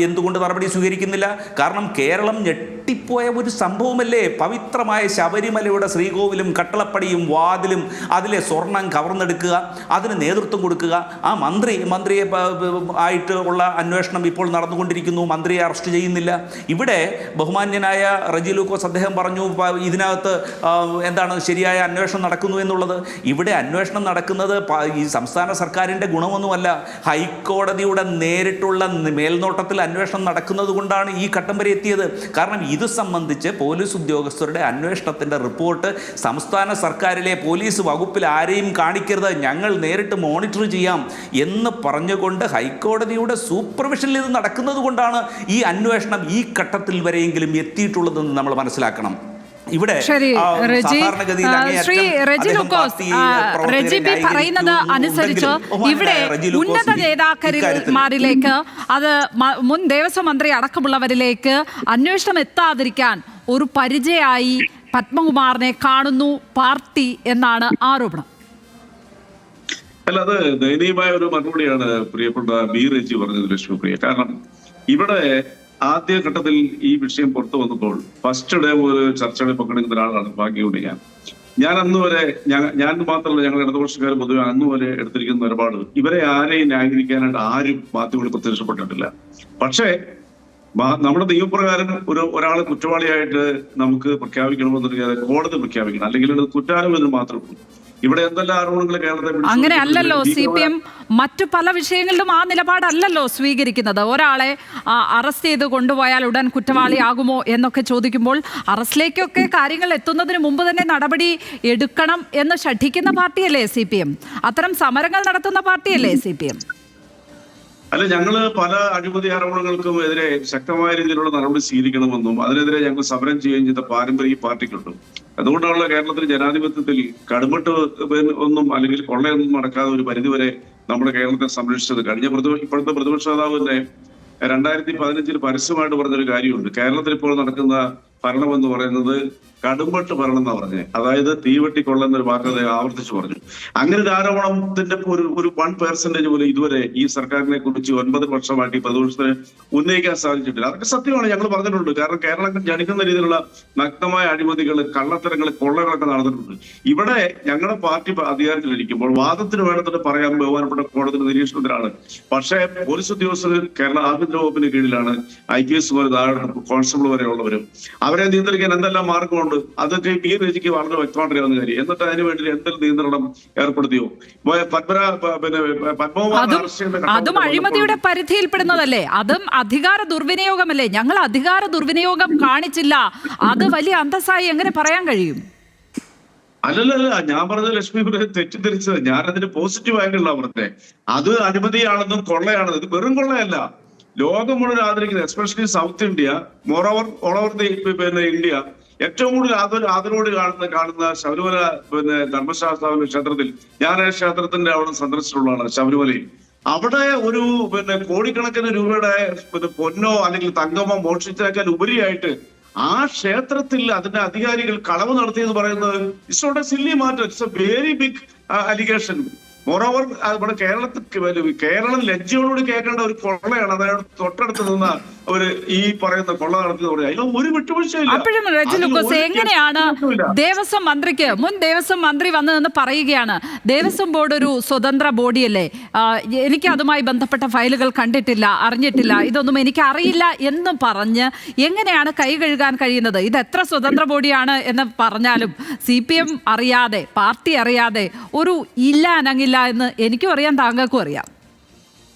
എന്തുകൊണ്ട് നടപടി സ്വീകരിക്കുന്നില്ല? കാരണം കേരളം ഞെട്ടിപ്പോയ ഒരു സംഭവമല്ലേ പവിത്രമായ ശബരിമലയുടെ ശ്രീകോവിലും കട്ടളപ്പടിയും വാതിലും അതിലെ സ്വർണം കവർന്നെടുക്കുക, അതിന് നേതൃത്വം കൊടുക്കുക. ആ മന്ത്രിയെ ആയിട്ട് ഉള്ള അന്വേഷണം ഇപ്പോൾ നടന്നുകൊണ്ടിരിക്കുന്നു, മന്ത്രിയെ അറസ്റ്റ് ചെയ്യുന്നില്ല. ഇവിടെ ബഹുമാന്യനായ റെജി ലൂക്കോസ് അദ്ദേഹം പറഞ്ഞു ഇതിനകത്ത് എന്താണ് ശരിയായ അന്വേഷണം നടക്കുന്നു എന്നുള്ളത്. ഇവിടെ അന്വേഷണം നടക്കുന്നത് ഈ സംസ്ഥാന സർക്കാരിൻ്റെ ഗുണമൊന്നുമല്ല, ഹൈക്കോടതിയുടെ നേരിട്ടുള്ള മേൽനോട്ടത്തിൽ അന്വേഷണം നടക്കുന്നത് കൊണ്ടാണ് ഈ ഘട്ടം വരെ എത്തിയത്. കാരണം ഇത് സംബന്ധിച്ച് പോലീസ് ഉദ്യോഗസ്ഥരുടെ അന്വേഷണത്തിൻ്റെ റിപ്പോർട്ട് സംസ്ഥാന സർക്കാരിലെ പോലീസ് വകുപ്പിൽ ആരെയും കാണിക്കരുത്, ഞങ്ങൾ നേരിട്ട് മോണിറ്റർ ചെയ്യാം എന്ന് പറഞ്ഞുകൊണ്ട് ഹൈക്കോടതിയുടെ സൂപ്പർവിഷനിൽ ഇത് നടക്കുന്നത് കൊണ്ടാണ് ഈ അന്വേഷണം ഈ ഘട്ടത്തിൽ വരെയെങ്കിലും എത്തിയിട്ടുള്ളതെന്ന് നമ്മൾ മനസ്സിലാക്കണം. ഇവിടെ പറയുന്നത് അനുസരിച്ച് ഇവിടെ ഉന്നത നേതാക്കന്മാരിലേക്ക്, അത് മുൻ ദേവസ്വം മന്ത്രി അടക്കമുള്ളവരിലേക്ക് അന്വേഷണം എത്താതിരിക്കാൻ ഒരു പരിചയമായി പത്മകുമാറിനെ കാണുന്നു പാർട്ടി എന്നാണ് ആരോപണം. അല്ല, അത് ദയനീയമായ ഒരു മറുപടിയാണ് പ്രിയപ്പെട്ട ബി റെജി പറഞ്ഞത് ലക്ഷ്മിപ്രിയ. കാരണം ഇവിടെ ആദ്യഘട്ടത്തിൽ ഈ വിഷയം പുറത്തു വന്നപ്പോൾ ഫസ്റ്റ് ഡേ ഒരു ചർച്ചകളിൽ പങ്കെടുക്കുന്ന ഒരാളാണ് ഭാഗ്യയോട് ഞാൻ അന്ന് വരെ ഞാൻ മാത്രമല്ല ഞങ്ങൾ ഇടതുപക്ഷക്കാർ പൊതുവെ അന്ന് വരെ എടുത്തിരിക്കുന്ന നിലപാട് ഇവരെ ആരെയും ന്യായീകരിക്കാനായിട്ട് ആരും മാധ്യമങ്ങളിൽ പ്രത്യക്ഷപ്പെട്ടിട്ടില്ല. പക്ഷേ നമ്മുടെ നിയമപ്രകാരം ഒരാളെ കുറ്റവാളിയായിട്ട് നമുക്ക് പ്രഖ്യാപിക്കണമെന്നുണ്ടെങ്കിൽ അത് കോടതി പ്രഖ്യാപിക്കണം, അല്ലെങ്കിൽ അത് കുറ്റാരോപണം മാത്രമേ. ഇവിടെ എന്തെല്ലാം ആരോപണങ്ങൾ കേരളത്തെ അങ്ങനെ അല്ലല്ലോ CPM മറ്റു പല വിഷയങ്ങളിലും ആ നിലപാടല്ലല്ലോ സ്വീകരിക്കുന്നത്. ഒരാളെ അറസ്റ്റ് ചെയ്ത് കൊണ്ടുപോയാൽ ഉടൻ കുറ്റവാളിയാകുമോ എന്നൊക്കെ ചോദിക്കുമ്പോൾ അറസ്റ്റിലേക്കൊക്കെ കാര്യങ്ങൾ എത്തുന്നതിന് മുമ്പ് തന്നെ നടപടി എടുക്കണം എന്ന് ശഠിക്കുന്ന പാർട്ടിയല്ലേ CPM? അത്തരം സമരങ്ങൾ നടത്തുന്ന പാർട്ടിയല്ലേ CPM? അല്ല, ഞങ്ങള് പല അഴിമതി ആരോപണങ്ങൾക്കും എതിരെ ശക്തമായ രീതിയിലുള്ള നടപടി സ്വീകരിക്കണമെന്നും അതിനെതിരെ ഞങ്ങൾ സമരം ചെയ്യുകയും ചെയ്ത പാരമ്പര്യം ഈ പാർട്ടിക്കുണ്ട്. അതുകൊണ്ടാണല്ലോ കേരളത്തിൽ ജനാധിപത്യത്തിൽ കടുമട്ട് ഒന്നും അല്ലെങ്കിൽ കൊള്ളയൊന്നും നടക്കാതെ ഒരു പരിധിവരെ നമ്മുടെ കേരളത്തെ സംരക്ഷിച്ചത്. ഇപ്പോഴത്തെ പ്രതിപക്ഷ നേതാവ് തന്നെ 2015 പരസ്യമായിട്ട് പറഞ്ഞൊരു കാര്യമുണ്ട്. കേരളത്തിൽ ഇപ്പോൾ നടക്കുന്ന ഭരണം എന്ന് പറയുന്നത് കടുംപെട്ട് ഭരണം എന്നാ പറഞ്ഞത്. അതായത് തീവെട്ടി കൊള്ളുന്ന ഒരു വാക്ക് അദ്ദേഹം ആവർത്തിച്ചു പറഞ്ഞു. അങ്ങനെ ഒരു ആരോപണത്തിന്റെ ഒരു 1% പോലും ഇതുവരെ ഈ സർക്കാരിനെ കുറിച്ച് 9 വർഷമായിട്ട് ഈ പ്രതിപക്ഷത്തിന് ഉന്നയിക്കാൻ സാധിച്ചിട്ടില്ല. അതൊക്കെ സത്യമാണ്, ഞങ്ങൾ പറഞ്ഞിട്ടുണ്ട്. കാരണം കേരളം ജനിക്കുന്ന രീതിയിലുള്ള നഗ്നമായ അഴിമതികൾ, കള്ളത്തരങ്ങൾ, കൊള്ളകളൊക്കെ നടന്നിട്ടുണ്ട്. ഇവിടെ ഞങ്ങളുടെ പാർട്ടി അധികാരത്തിലിരിക്കുമ്പോൾ വാദത്തിന് വേണ്ടത്തിന് പറയാൻ ബഹുമാനപ്പെട്ട കോടതി നിരീക്ഷണത്തിലാണ്. പക്ഷേ പോലീസ് ഉദ്യോഗസ്ഥർ കേരള ആഭ്യന്തര വകുപ്പിന് കീഴിലാണ്. IPS മുതൽ കോൺസ്റ്റബിൾ വരെയുള്ളവരും അവരെ നിയന്ത്രിക്കാൻ എന്തെല്ലാം മാർഗമുണ്ട് അതൊക്കെ ബി റെജിക്ക് വളരെ വ്യക്തമായിട്ടറിയാവുന്ന കാര്യം. എന്നിട്ട് അതിനു വേണ്ടി എന്തെങ്കിലും നിയന്ത്രണം ഏർപ്പെടുത്തിയോ? അതും അഴിമതിയുടെ പരിധിയിൽപ്പെടുന്നതല്ലേ? അതും അധികാര ദുർവിനിയോഗമല്ലേ? ഞങ്ങൾ അധികാര ദുർവിനിയോഗം കാണിച്ചില്ല, അത് വലിയ അന്തസ്സായി എങ്ങനെ പറയാൻ കഴിയും? അല്ലല്ല, ഞാൻ പറഞ്ഞത് ലക്ഷ്മി തെറ്റിദ്ധരിച്ചത്. ഞാൻ അതിന് പോസിറ്റീവ് ആയിട്ടുള്ള പറഞ്ഞത് അത് അഴിമതിയാണെന്നും കൊള്ളയാണെന്നും. ഇത് വെറും കൊള്ളയല്ല, ലോകം മുഴുവൻ ആദരിക്കുന്നത്, especially South India, moreover all over India ഏറ്റവും കൂടുതൽ ആദരവോട് കാണുന്ന ശബരിമല ധർമ്മശാസ്ത്ര ക്ഷേത്രത്തിൽ, ഞാൻ ആ ക്ഷേത്രത്തിന്റെ അവിടെ സന്ദർശിച്ചിട്ടുള്ളതാണ് ശബരിമലയിൽ. അവിടെ ഒരു കോടിക്കണക്കിന് രൂപയുടെ പൊന്നോ അല്ലെങ്കിൽ തങ്കമോ മോഷിച്ചേക്കാൻ ഉപരിയായിട്ട് ആ ക്ഷേത്രത്തിൽ അതിന്റെ അധികാരികൾ കളവ് നടത്തിയെന്ന് പറയുന്നത് it's not a silly matter, it's a very big allegation. Moreover നമ്മുടെ കേരളം ലജ്ജയോടുകൂടി കേൾക്കേണ്ട ഒരു കൊള്ളയാണ്. അതായത് തൊട്ടടുത്ത് നിന്ന ഒരു ഈ പറയുന്ന കൊള്ള നടത്തുന്ന പറയാം, അതിൽ ഒരു വിട്ടുവീഴ്ചയില്ല. അപ്പോഴും റെജി ലൂക്കോസ്, എങ്ങനെയാണ് ദേവസ്വം മന്ത്രിക്ക്, മുൻ ദേവസ്വം മന്ത്രി വന്നതെന്ന് പറയുകയാണ് ദേവസ്വം ബോർഡ് ഒരു സ്വതന്ത്ര ബോഡിയല്ലേ, എനിക്ക് അതുമായി ബന്ധപ്പെട്ട ഫയലുകൾ കണ്ടിട്ടില്ല, അറിഞ്ഞിട്ടില്ല, ഇതൊന്നും എനിക്ക് അറിയില്ല എന്ന് പറഞ്ഞ് എങ്ങനെയാണ് കൈ കഴുകാൻ കഴിയുന്നത്? ഇത് എത്ര സ്വതന്ത്ര ബോഡിയാണ് എന്ന് പറഞ്ഞാലും CPM അറിയാതെ, പാർട്ടി അറിയാതെ ഒരു ഇല്ല അനങ്ങില്ല എന്ന് എനിക്കും അറിയാം, താങ്കൾക്കും അറിയാം.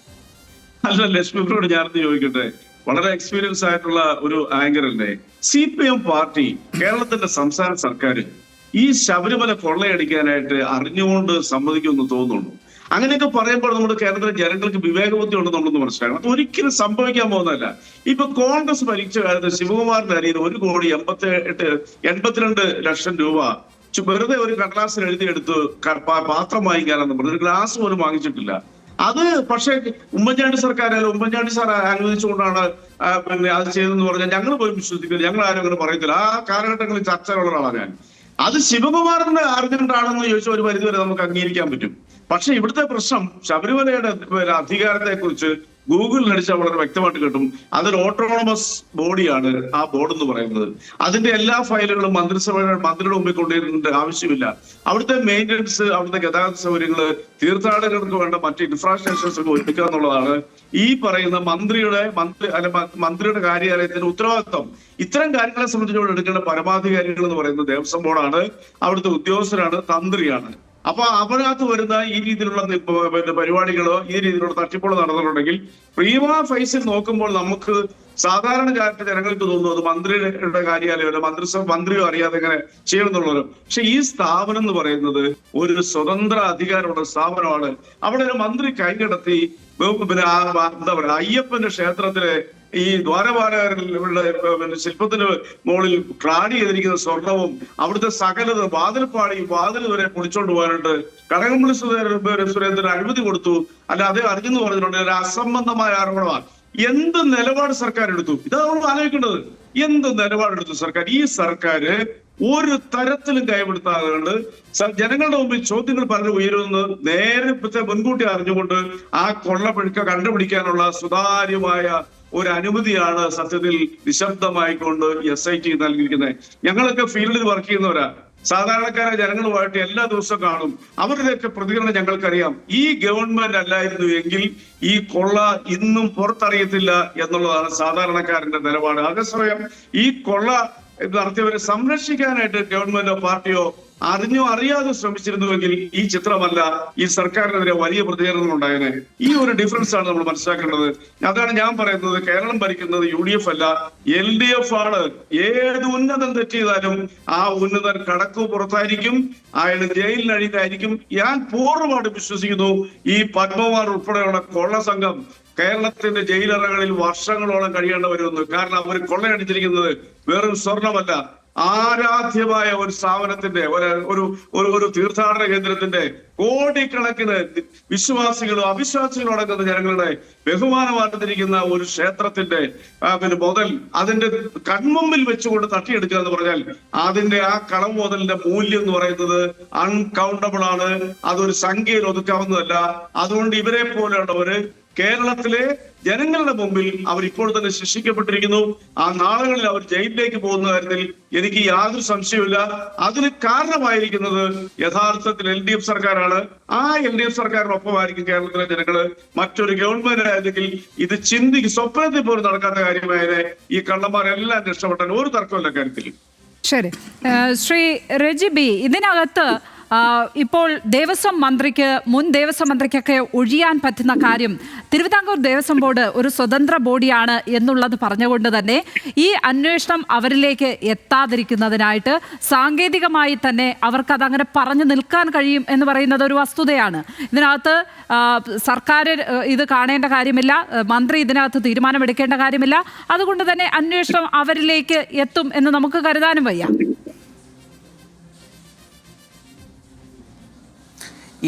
അല്ല, ലക്ഷ്മിയോട് ഞാനത് ചോദിക്കട്ടെ, വളരെ എക്സ്പീരിയൻസ് ആയിട്ടുള്ള ഒരു ആങ്കർ അല്ലേ CPM പാർട്ടി? കേരളത്തിന്റെ സംസ്ഥാന സർക്കാർ ഈ ശബരിമല കൊള്ളയടിക്കാനായിട്ട് അറിഞ്ഞുകൊണ്ട് സമ്മതിക്കുമെന്ന് തോന്നുന്നു? അങ്ങനെയൊക്കെ പറയുമ്പോൾ നമ്മുടെ കേരളത്തിലെ ജനങ്ങൾക്ക് വിവേകബുദ്ധി ഉണ്ടെന്ന് നമ്മളൊന്ന് മനസ്സിലാക്കണം. അത് ഒരിക്കലും സംഭവിക്കാൻ പോകുന്നതല്ല. ഇപ്പൊ കോൺഗ്രസ് ഭരിച്ച കാലത്ത് ശിവകുമാറിന്റെ അരിയിൽ 1,82 ലക്ഷം രൂപ വെറുതെ ഒരു കടലാസിൽ എഴുതിയെടുത്ത് പാത്രം വാങ്ങിക്കാനെന്ന് പറഞ്ഞു, ഒരു ഗ്ലാസ് പോലും വാങ്ങിച്ചിട്ടില്ല. അത് പക്ഷേ ഉമ്മൻചാണ്ടി സർക്കാരല്ല, ഉമ്മൻചാണ്ടി സാർ അനുവദിച്ചുകൊണ്ടാണ് അത് ചെയ്തതെന്ന് പറഞ്ഞാൽ ഞങ്ങൾ പോലും വിശ്വസിക്കില്ല, ഞങ്ങൾ ആരും അങ്ങനെ പറയത്തില്ല. ആ കാലഘട്ടങ്ങളിൽ ചർച്ചയുള്ള ഒരാളാണ് ഞാൻ. അത് ശിവകുമാറിന്റെ അറിഞ്ഞിട്ടാണെന്ന് ചോദിച്ചാൽ ഒരു പരിധിവരെ നമുക്ക് അംഗീകരിക്കാൻ പറ്റും. പക്ഷെ ഇവിടുത്തെ പ്രശ്നം ശബരിമലയുടെ അധികാരത്തെ കുറിച്ച് ഗൂഗിളിൽ അടിച്ചാൽ വളരെ വ്യക്തമായിട്ട് കിട്ടും. അതൊരു ഓട്ടോണമസ് ബോഡിയാണ് ആ ബോർഡ് എന്ന് പറയുന്നത്. അതിന്റെ എല്ലാ ഫയലുകളും മന്ത്രിയുടെ മുമ്പിൽ കൊണ്ടുവരേണ്ട ആവശ്യമില്ല. അവിടുത്തെ മെയിൻ്റനൻസ്, അവിടുത്തെ ഗതാഗത സൗകര്യങ്ങള്, തീർത്ഥാടകർക്ക് വേണ്ട മറ്റ് ഇൻഫ്രാസ്ട്രക്ചേഴ്സ് ഒക്കെ ഒരുക്കുക എന്നുള്ളതാണ് ഈ പറയുന്ന മന്ത്രിയുടെ കാര്യാലയത്തിന്റെ ഉത്തരവാദിത്വം. ഇത്തരം കാര്യങ്ങളെ സംബന്ധിച്ചോട് എടുക്കേണ്ട പരമാധികാരികൾ എന്ന് പറയുന്നത് ദേവസ്വം ബോർഡാണ്, അവിടുത്തെ ഉദ്യോഗസ്ഥരാണ്, തന്ത്രിയാണ്. അപ്പൊ അവരകത്ത് വരുന്ന ഈ രീതിയിലുള്ള പരിപാടികളോ ഈ രീതിയിലുള്ള തട്ടിപ്പുകളോ നടന്നിട്ടുണ്ടെങ്കിൽ പ്രീമ ഫേസിൽ നോക്കുമ്പോൾ നമുക്ക് സാധാരണ ജനങ്ങൾക്ക് തോന്നുന്നു അത് മന്ത്രിയുടെ കാര്യാലയമോ മന്ത്രിയോ അറിയാതെ എങ്ങനെ ചെയ്യണമെന്നുള്ളവരോ. പക്ഷെ ഈ സ്ഥാപനം എന്ന് പറയുന്നത് ഒരു സ്വതന്ത്ര അധികാരമുള്ള സ്ഥാപനമാണ്. അവിടെ ഒരു മന്ത്രി കൈകടത്തി എന്താ പറയാ, അയ്യപ്പന്റെ ക്ഷേത്രത്തിലെ ഈ ദ്വാരപാലകരുടെ ശില്പത്തിന് മുകളിൽ ക്ലാഡി ചെയ്തിരിക്കുന്ന സ്വർണവും അവിടുത്തെ സകലത് വാതിൽ വരെ പൊളിച്ചോണ്ട് പോകാനുണ്ട്. കടകംപള്ളി സുരേന്ദ്രൻ അനുമതി കൊടുത്തു, അല്ല അതേ അറിഞ്ഞെന്ന് പറഞ്ഞിട്ടുണ്ട്. ഒരു അസംബന്ധമായ ആരോപണമാണ്. എന്ത് നിലപാട് സർക്കാർ എടുത്തു? ഇതാണ് നമ്മൾ ആലോചിക്കേണ്ടത്. എന്ത് നിലപാടെടുത്തു സർക്കാർ? ഈ സർക്കാർ ഒരു തരത്തിലും കൈവിടുത്താതുകൊണ്ട് ജനങ്ങളുടെ മുമ്പിൽ ചോദ്യങ്ങൾ പറഞ്ഞു ഉയരുന്നത് നേരത്തെ മുൻകൂട്ടി അറിഞ്ഞുകൊണ്ട് ആ കൊള്ളപ്പഴുക്ക കണ്ടുപിടിക്കാനുള്ള സുതാര്യമായ ഒരു അനുമതിയാണ് സത്യത്തിൽ നിശബ്ദമായിക്കൊണ്ട് SIT നൽകിയിരിക്കുന്നത്. ഞങ്ങളൊക്കെ ഫീൽഡിൽ വർക്ക് ചെയ്യുന്നവരാ, സാധാരണക്കാരായ ജനങ്ങളുമായിട്ട് എല്ലാ ദിവസവും കാണും. അവരുടെയൊക്കെ പ്രതികരണം ഞങ്ങൾക്കറിയാം. ഈ ഗവൺമെന്റ് അല്ലായിരുന്നു എങ്കിൽ ഈ കൊള്ള ഇന്നും പുറത്തറിയത്തില്ല എന്നുള്ളതാണ് സാധാരണക്കാരന്റെ നിലപാട്. അതേസമയം ഈ കൊള്ള നടത്തിയവരെ സംരക്ഷിക്കാനായിട്ട് ഗവൺമെന്റോ പാർട്ടിയോ അറിഞ്ഞോ അറിയാതെ ശ്രമിച്ചിരുന്നുവെങ്കിൽ ഈ ചിത്രമല്ല ഈ സർക്കാരിനെതിരെ വലിയ പ്രതികരണം ഉണ്ടായത്. ഈ ഒരു ഡിഫറൻസ് ആണ് നമ്മൾ മനസ്സിലാക്കേണ്ടത്. അതാണ് ഞാൻ പറയുന്നത്, കേരളം ഭരിക്കുന്നത് UDF അല്ല, LDF ആണ്. ഏത് ഉന്നതൻ തെറ്റിയതാലും ആ ഉന്നതൻ കടക്കു പുറത്തായിരിക്കും, അയാൾ ജയിലിനടിയിലായിരിക്കും. ഞാൻ പൂർണ്ണമായിട്ട് വിശ്വസിക്കുന്നു ഈ പത്മകുമാർ ഉൾപ്പെടെയുള്ള കൊള്ള സംഘം കേരളത്തിന്റെ ജയിലറകളിൽ വർഷങ്ങളോളം കഴിയേണ്ടി വരുമെന്ന്. കാരണം അവർ കൊള്ളയടിച്ചിരിക്കുന്നത് വെറും സ്വർണമല്ല, ആരാധ്യമായ ഒരു സ്ഥാപനത്തിന്റെ ഒരു തീർത്ഥാടന കേന്ദ്രത്തിന്റെ കോടിക്കണക്കിന് വിശ്വാസികളും അവിശ്വാസികളും അടങ്ങുന്ന ജനങ്ങളുടെ ബഹുമാനം ആർജിച്ചിരിക്കുന്ന ഒരു ക്ഷേത്രത്തിന്റെ മുതൽ അതിന്റെ കൺമുമ്പിൽ വെച്ചുകൊണ്ട് തട്ടിയെടുക്കുക എന്ന് പറഞ്ഞാൽ അതിന്റെ ആ കളം മുതലിന്റെ മൂല്യം എന്ന് പറയുന്നത് അൺകൗണ്ടബിൾ ആണ്. അതൊരു സംഖ്യയിൽ ഒതുക്കാവുന്നതല്ല. അതുകൊണ്ട് ഇവരെ പോലെയുള്ളവര് കേരളത്തിലെ ജനങ്ങളുടെ മുമ്പിൽ അവർ ഇപ്പോൾ തന്നെ ശിക്ഷിക്കപ്പെട്ടിരിക്കുന്നു. ആ നാളുകളിൽ അവർ ജയിലിലേക്ക് പോകുന്ന കാര്യത്തിൽ എനിക്ക് യാതൊരു സംശയവുമില്ല. അതിന് കാരണമായിരിക്കുന്നത് യഥാർത്ഥത്തിൽ LDF സർക്കാരാണ്. ആ LDF സർക്കാരിനൊപ്പമായിരിക്കും കേരളത്തിലെ ജനങ്ങള്. മറ്റൊരു ഗവൺമെന്റ് ആയിരുന്നെങ്കിൽ ഇത് സ്വപ്നത്തിൽ പോലും നടക്കാത്ത കാര്യമായത് ഈ കള്ളന്മാരെല്ലാം രക്ഷപ്പെട്ടാൽ ഒരു തർക്കമില്ല കാര്യത്തിൽ. ശരി, ശ്രീ റെജി ബി, ഇതിനകത്ത് ഇപ്പോൾ ദേവസ്വം മന്ത്രിക്ക്, മുൻ ദേവസ്വം മന്ത്രിക്കൊക്കെ ഒഴിയാൻ പറ്റുന്ന കാര്യം തിരുവിതാംകൂർ ദേവസ്വം ബോർഡ് ഒരു സ്വതന്ത്ര ബോഡിയാണ് എന്നുള്ളത് പറഞ്ഞുകൊണ്ട് തന്നെ ഈ അന്വേഷണം അവരിലേക്ക് എത്താതിരിക്കുന്നതിനായിട്ട് സാങ്കേതികമായി തന്നെ അവർക്കത് അങ്ങനെ പറഞ്ഞു നിൽക്കാൻ കഴിയും എന്ന് പറയുന്നത് ഒരു വസ്തുതയാണ്. ഇതിനകത്ത് സർക്കാർ ഇത് കാണേണ്ട കാര്യമില്ല, മന്ത്രി ഇതിനകത്ത് തീരുമാനമെടുക്കേണ്ട കാര്യമില്ല. അതുകൊണ്ട് തന്നെ അന്വേഷണം അവരിലേക്ക് എത്തും എന്ന് നമുക്ക് കരുതാനും വയ്യ.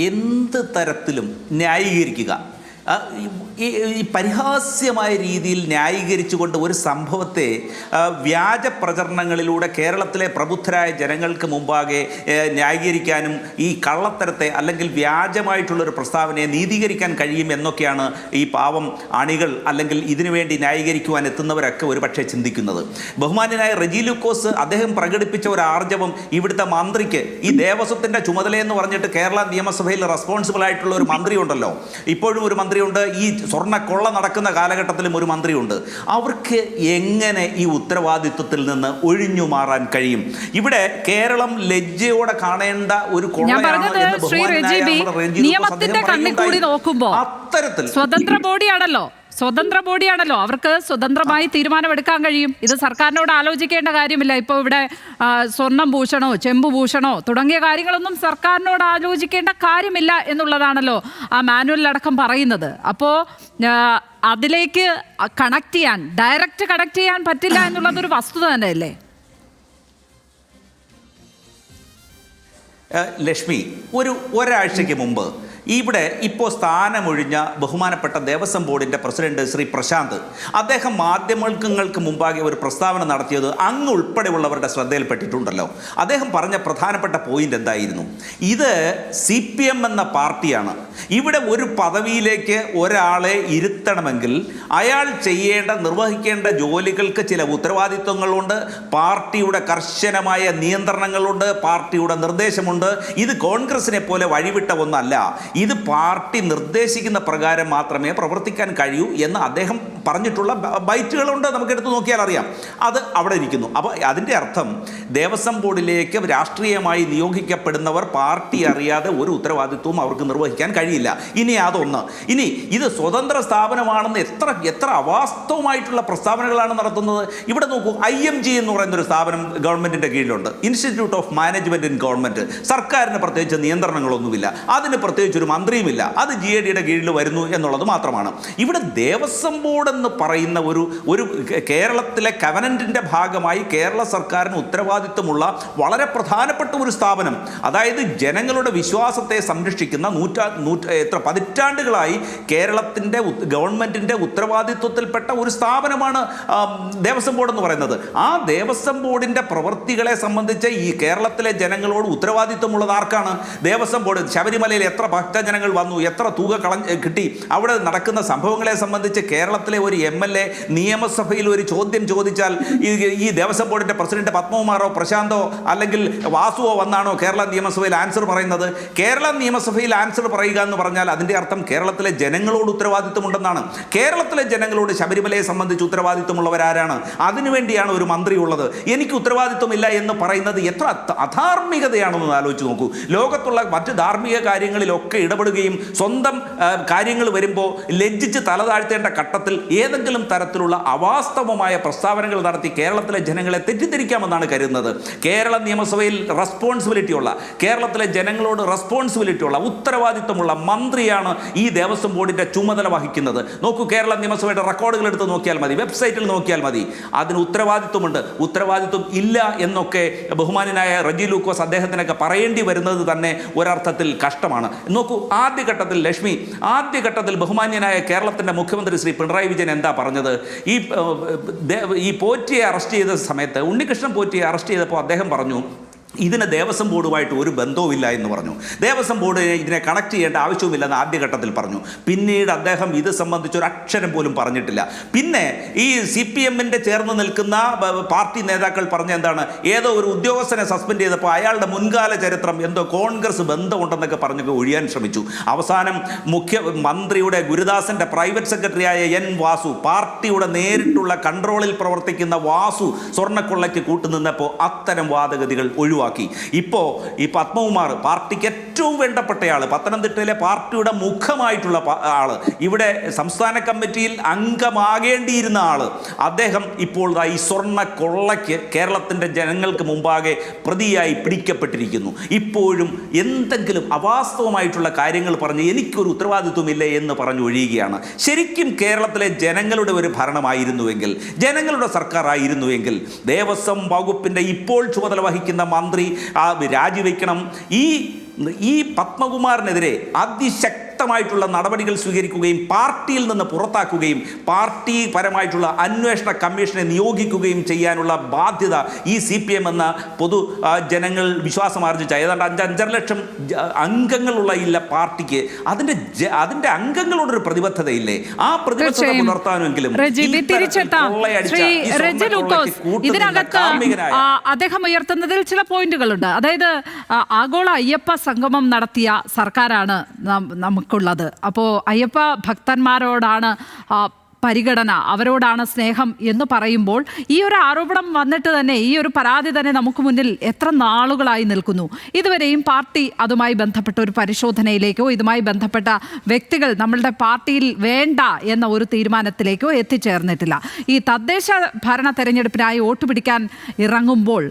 എന്ത് തരത്തിലും ന്യായീകരിക്കുക, ഈ പരിഹാസ്യമായ രീതിയിൽ ന്യായീകരിച്ചുകൊണ്ട് ഒരു സംഭവത്തെ വ്യാജ പ്രചരണങ്ങളിലൂടെ കേരളത്തിലെ പ്രബുദ്ധരായ ജനങ്ങൾക്ക് മുമ്പാകെ ന്യായീകരിക്കാനും ഈ കള്ളത്തരത്തെ അല്ലെങ്കിൽ വ്യാജമായിട്ടുള്ളൊരു പ്രസ്താവനയെ നീതീകരിക്കാൻ കഴിയും എന്നൊക്കെയാണ് ഈ പാവം അണികൾ അല്ലെങ്കിൽ ഇതിനുവേണ്ടി ന്യായീകരിക്കുവാൻ എത്തുന്നവരൊക്കെ ഒരുപക്ഷെ ചിന്തിക്കുന്നത്. ബഹുമാന്യനായ റെജി ലൂക്കോസ് അദ്ദേഹം പ്രകടിപ്പിച്ച ഒരു ആർജവം ഇവിടുത്തെ മന്ത്രിക്ക്, ഈ ദേവസ്വത്തിൻ്റെ ചുമതലയെന്ന് പറഞ്ഞിട്ട് കേരള നിയമസഭയിൽ റെസ്പോൺസിബിൾ ആയിട്ടുള്ള ഒരു മന്ത്രി ഉണ്ടല്ലോ, ഇപ്പോഴും ഒരു മന്ത്രിയുണ്ട്, ഈ സ്വർണ്ണക്കൊള്ള നടക്കുന്ന കാലഘട്ടത്തിലും ഒരു മന്ത്രിയുണ്ട്. അവർക്ക് എങ്ങനെ ഈ ഉത്തരവാദിത്വത്തിൽ നിന്ന് ഒഴിഞ്ഞു മാറാൻ കഴിയും? ഇവിടെ കേരളം ലജ്ജയോടെ കാണേണ്ട ഒരു നിയമത്തിന്റെ കണ്ണിൽ കൂടി നോക്കുമ്പോൾ അത്തരത്തിൽ സ്വതന്ത്ര ബോഡിയാണല്ലോ, അവർക്ക് സ്വതന്ത്രമായി തീരുമാനമെടുക്കാൻ കഴിയും. ഇത് സർക്കാരിനോട് ആലോചിക്കേണ്ട കാര്യമില്ല. ഇപ്പോൾ ഇവിടെ സ്വർണം ഭൂഷണോ ചെമ്പ് ഭൂഷണോ തുടങ്ങിയ കാര്യങ്ങളൊന്നും സർക്കാരിനോട് ആലോചിക്കേണ്ട കാര്യമില്ല എന്നുള്ളതാണല്ലോ ആ മാനുവലിലടക്കം പറയുന്നത്. അപ്പോൾ അതിലേക്ക് ഡയറക്റ്റ് കണക്ട് ചെയ്യാൻ പറ്റില്ല എന്നുള്ളതൊരു വസ്തുത തന്നെയല്ലേ? ലക്ഷ്മി, ഒരാഴ്ചയ്ക്ക് മുമ്പ് ഇവിടെ ഇപ്പോൾ സ്ഥാനമൊഴിഞ്ഞ ബഹുമാനപ്പെട്ട ദേവസ്വം ബോർഡിൻ്റെ പ്രസിഡന്റ് ശ്രീ പ്രശാന്ത്, അദ്ദേഹം മാധ്യമങ്ങൾക്ക് മുമ്പാകെ ഒരു പ്രസ്താവന നടത്തിയത് അങ്ങ് ഉൾപ്പെടെയുള്ളവരുടെ ശ്രദ്ധയിൽപ്പെട്ടിട്ടുണ്ടല്ലോ. അദ്ദേഹം പറഞ്ഞ പ്രധാനപ്പെട്ട പോയിന്റ് എന്തായിരുന്നു? ഇത് CPM എന്ന പാർട്ടിയാണ്. ഇവിടെ ഒരു പദവിയിലേക്ക് ഒരാളെ ഇരുത്തണമെങ്കിൽ അയാൾ നിർവഹിക്കേണ്ട ജോലികൾക്ക് ചില ഉത്തരവാദിത്വങ്ങളുണ്ട്, പാർട്ടിയുടെ കർശനമായ നിയന്ത്രണങ്ങളുണ്ട്, പാർട്ടിയുടെ നിർദ്ദേശമുണ്ട്. ഇത് കോൺഗ്രസിനെ പോലെ വഴിവിട്ട ഒന്നല്ല. ഇത് പാർട്ടി നിർദ്ദേശിക്കുന്ന പ്രകാരം മാത്രമേ പ്രവർത്തിക്കാൻ കഴിയൂ എന്ന് അദ്ദേഹം പറഞ്ഞിട്ടുള്ള ബൈറ്റുകളുണ്ട്, നമുക്കെടുത്ത് നോക്കിയാൽ അറിയാം. അത് അവിടെ ഇരിക്കുന്നു. അപ്പോൾ അതിൻ്റെ അർത്ഥം ദേവസ്വം ബോർഡിലേക്ക് രാഷ്ട്രീയമായി നിയോഗിക്കപ്പെടുന്നവർ പാർട്ടി അറിയാതെ ഒരു ഉത്തരവാദിത്വവും അവർക്ക് നിർവഹിക്കാൻ കഴിയില്ല. ഇനി അതൊന്ന്. ഇനി ഇത് സ്വതന്ത്ര സ്ഥാപനമാണെന്ന് എത്ര അവാസ്തവമായിട്ടുള്ള പ്രസ്താവനകളാണ് നടത്തുന്നത്. ഇവിടെ നോക്കൂ, IMG എന്ന് പറയുന്നൊരു സ്ഥാപനം ഗവൺമെൻറ്റിൻ്റെ കീഴിലുണ്ട്, institute of management in government. സർക്കാരിന് പ്രത്യേകിച്ച് നിയന്ത്രണങ്ങളൊന്നുമില്ല, അതിന് പ്രത്യേകിച്ച് ഒരു മന്ത്രിയുമില്ല, അത് GADയുടെ കീഴിൽ വരുന്നു എന്നുള്ളത് മാത്രമാണ്. ഇവിടെ ദേവസ്വം ബോർഡ് ഉണ്ടെന്ന് പറയുന്ന ഒരു കേരളത്തിലെ കവനന്റിൻ്റെ ഭാഗമായി കേരള സർക്കാരിന് ഉത്തരവാദിത്വമുള്ള വളരെ പ്രധാനപ്പെട്ട ഒരു സ്ഥാപനം, അതായത് ജനങ്ങളുടെ വിശ്വാസത്തെ സംരക്ഷിക്കുന്ന പതിറ്റാണ്ടുകളായി കേരളത്തിൻ്റെ ഗവൺമെൻറ്റിൻ്റെ ഉത്തരവാദിത്വത്തിൽപ്പെട്ട ഒരു സ്ഥാപനമാണ് ദേവസ്വം ബോർഡ് എന്ന് പറയുന്നത്. ആ ദേവസ്വം ബോർഡിൻ്റെ പ്രവൃത്തികളെ സംബന്ധിച്ച് ഈ കേരളത്തിലെ ജനങ്ങളോട് ഉത്തരവാദിത്വമുള്ളത് ആർക്കാണ്? ദേവസ്വം ബോർഡ്. ശബരിമലയിൽ എത്ര ഭക്തജനങ്ങൾ വന്നു, എത്ര തുക കിട്ടി, അവിടെ നടക്കുന്ന സംഭവങ്ങളെ സംബന്ധിച്ച് കേരളത്തിലെ ഒരു MLA നിയമസഭയിൽ ഒരു ചോദ്യം ചോദിച്ചാൽ ഈ ദേവസ്വം ബോർഡിൻ്റെ പ്രസിഡന്റ് പത്മകുമാറോ പ്രശാന്തോ അല്ലെങ്കിൽ വാസുവോ വന്നാണോ കേരള നിയമസഭയിൽ ആൻസർ പറയുന്നത്? കേരള നിയമസഭയിൽ ആൻസർ പറയുക എന്ന് പറഞ്ഞാൽ അതിൻ്റെ അർത്ഥം കേരളത്തിലെ ജനങ്ങളോട് ഉത്തരവാദിത്വമുണ്ടെന്നാണ്. കേരളത്തിലെ ജനങ്ങളോട് ശബരിമലയെ സംബന്ധിച്ച് ഉത്തരവാദിത്വമുള്ളവരാരാണ്? അതിനുവേണ്ടിയാണ് ഒരു മന്ത്രി ഉള്ളത്. എനിക്ക് ഉത്തരവാദിത്വമില്ല എന്ന് പറയുന്നത് എത്ര അധാർമികതയാണെന്ന് ആലോചിച്ച് നോക്കൂ. ലോകത്തുള്ള മറ്റ് ധാർമ്മിക കാര്യങ്ങളിലൊക്കെ ഇടപെടുകയും സ്വന്തം കാര്യങ്ങൾ വരുമ്പോൾ ലജ്ജിച്ച് തലതാഴ്ത്തേണ്ട ഘട്ടത്തിൽ ഏതെങ്കിലും തരത്തിലുള്ള അവാസ്തവമായ പ്രസ്താവനകൾ നടത്തി കേരളത്തിലെ ജനങ്ങളെ തെറ്റിദ്ധരിക്കാമെന്നാണ് കരുതുന്നത്. കേരള നിയമസഭയിൽ റെസ്പോൺസിബിലിറ്റിയുള്ള, കേരളത്തിലെ ജനങ്ങളോട് റെസ്പോൺസിബിലിറ്റിയുള്ള, ഉത്തരവാദിത്വമുള്ള മന്ത്രിയാണ് ഈ ദേവസ്വം ബോർഡിൻ്റെ ചുമതല വഹിക്കുന്നത്. നോക്കൂ, കേരള നിയമസഭയുടെ റെക്കോർഡുകൾ എടുത്ത് നോക്കിയാൽ മതി, വെബ്സൈറ്റിൽ നോക്കിയാൽ മതി. അതിന് ഉത്തരവാദിത്വമുണ്ട്. ഉത്തരവാദിത്വം ഇല്ല എന്നൊക്കെ ബഹുമാനായ റജി ലൂക്കോസ് അദ്ദേഹത്തിനൊക്കെ പറയേണ്ടി വരുന്നത് തന്നെ ഒരർത്ഥത്തിൽ കഷ്ടമാണ്. നോക്കൂ, ആദ്യഘട്ടത്തിൽ ലക്ഷ്മി, ആദ്യഘട്ടത്തിൽ ബഹുമാന്യനായ കേരളത്തിൻ്റെ മുഖ്യമന്ത്രി ശ്രീ പിണറായി വിജയൻ എന്താ പറഞ്ഞത്? ഈ പോറ്റിയെ അറസ്റ്റ് ചെയ്ത സമയത്ത്, ഉണ്ണികൃഷ്ണൻ പോറ്റിയെ അറസ്റ്റ് ചെയ്തപ്പോൾ അദ്ദേഹം പറഞ്ഞു, ഇതിന് ദേവസ്വം ബോർഡുമായിട്ട് ഒരു ബന്ധവുമില്ല എന്ന് പറഞ്ഞു. ദേവസ്വം ബോർഡ് ഇതിനെ കണക്ട് ചെയ്യേണ്ട ആവശ്യവുമില്ലെന്ന് ആദ്യഘട്ടത്തിൽ പറഞ്ഞു. പിന്നീട് അദ്ദേഹം ഇത് സംബന്ധിച്ച് ഒരു അക്ഷരം പോലും പറഞ്ഞിട്ടില്ല. പിന്നെ ഈ CPM-ന്റെ ചേർന്ന് നിൽക്കുന്ന പാർട്ടി നേതാക്കൾ പറഞ്ഞ എന്താണ്, ഏതോ ഒരു ഉദ്യോഗസ്ഥനെ സസ്പെൻഡ് ചെയ്തപ്പോൾ അയാളുടെ മുൻകാല ചരിത്രം എന്തോ കോൺഗ്രസ് ബന്ധമുണ്ടെന്നൊക്കെ പറഞ്ഞൊക്കെ ഒഴിയാൻ ശ്രമിച്ചു. അവസാനം മുഖ്യമന്ത്രിയുടെ ഗുരുദാസൻ്റെ പ്രൈവറ്റ് സെക്രട്ടറിയായ N. വാസു, പാർട്ടിയുടെ നേരിട്ടുള്ള കൺട്രോളിൽ പ്രവർത്തിക്കുന്ന വാസു സ്വർണ്ണക്കൊള്ളയ്ക്ക് കൂട്ടുനിന്നപ്പോൾ അത്തരം വാദഗതികൾ ഒഴിവാക്കി. ഇപ്പോൾ ഈ പത്മകുമാർ, പാർട്ടിക്ക് ഏറ്റവും വേണ്ടപ്പെട്ടയാൾ, പത്തനംതിട്ടയിലെ പാർട്ടിയുടെ മുഖമായിട്ടുള്ള ആള്, ഇവിടെ സംസ്ഥാന കമ്മിറ്റിയിൽ അംഗമാകേണ്ടിയിരുന്ന ആള്, അദ്ദേഹം ഇപ്പോൾ ഈ സ്വർണ്ണ കൊള്ളയ്ക്ക് കേരളത്തിൻ്റെ ജനങ്ങൾക്ക് മുമ്പാകെ പ്രതിയായി പിടിക്കപ്പെട്ടിരിക്കുന്നു. ഇപ്പോഴും എന്തെങ്കിലും അവാസ്തവമായിട്ടുള്ള കാര്യങ്ങൾ പറഞ്ഞ് എനിക്കൊരു ഉത്തരവാദിത്വമില്ലേ എന്ന് പറഞ്ഞ് ഒഴിയുകയാണ്. ശരിക്കും കേരളത്തിലെ ജനങ്ങളുടെ ഒരു ഭരണമായിരുന്നുവെങ്കിൽ, ജനങ്ങളുടെ സർക്കാർ ആയിരുന്നുവെങ്കിൽ ദേവസ്വം വകുപ്പിൻ്റെ ഇപ്പോൾ ചുമതല വഹിക്കുന്ന മന്ത്രി രാജിവെക്കണം. ഈ പത്മകുമാറിനെതിരെ അതിശക്തമായിട്ടുള്ള നടപടികൾ സ്വീകരിക്കുകയും പാർട്ടിയിൽ നിന്ന് പുറത്താക്കുകയും പാർട്ടിപരമായിട്ടുള്ള അന്വേഷണ കമ്മീഷനെ നിയോഗിക്കുകയും ചെയ്യാനുള്ള ബാധ്യത ഈ CPM എന്ന പൊതു ജനങ്ങൾ വിശ്വാസമാർജിച്ച ഏതാണ്ട് 5.5 ലക്ഷം അംഗങ്ങളുള്ള ഇല്ല പാർട്ടിക്ക് അതിൻ്റെ അംഗങ്ങളോടൊരു പ്രതിബദ്ധതയില്ലേ? ആ പ്രതിബദ്ധത പുലർത്താനെങ്കിലും ഇതിനകത്ത് അദ്ദേഹം ഉയർത്തുന്നതിൽ ചില പോയിന്റുകളുണ്ട്. അതായത് ആഗോള അയ്യപ്പ സംഗമം നടത്തിയ സർക്കാരാണ് നമുക്കുള്ളത്. അപ്പോൾ അയ്യപ്പ ഭക്തന്മാരോടാണ് പരിഗണന, അവരോടാണ് സ്നേഹം എന്ന് പറയുമ്പോൾ ഈ ഒരു ആരോപണം വന്നിട്ട് തന്നെ, ഈ ഒരു പരാതി തന്നെ നമുക്ക് മുന്നിൽ എത്ര നാളുകളായി നിൽക്കുന്നു. ഇതുവരെയും പാർട്ടി അതുമായി ബന്ധപ്പെട്ട ഒരു പരിശോധനയിലേക്കോ ഇതുമായി ബന്ധപ്പെട്ട വ്യക്തികൾ നമ്മളുടെ പാർട്ടിയിൽ വേണ്ട എന്ന ഒരു തീരുമാനത്തിലേക്കോ എത്തിച്ചേർന്നിട്ടില്ല. ഈ തദ്ദേശ ഭരണ തെരഞ്ഞെടുപ്പിനായി വോട്ട് പിടിക്കാൻ ഇറങ്ങുമ്പോൾ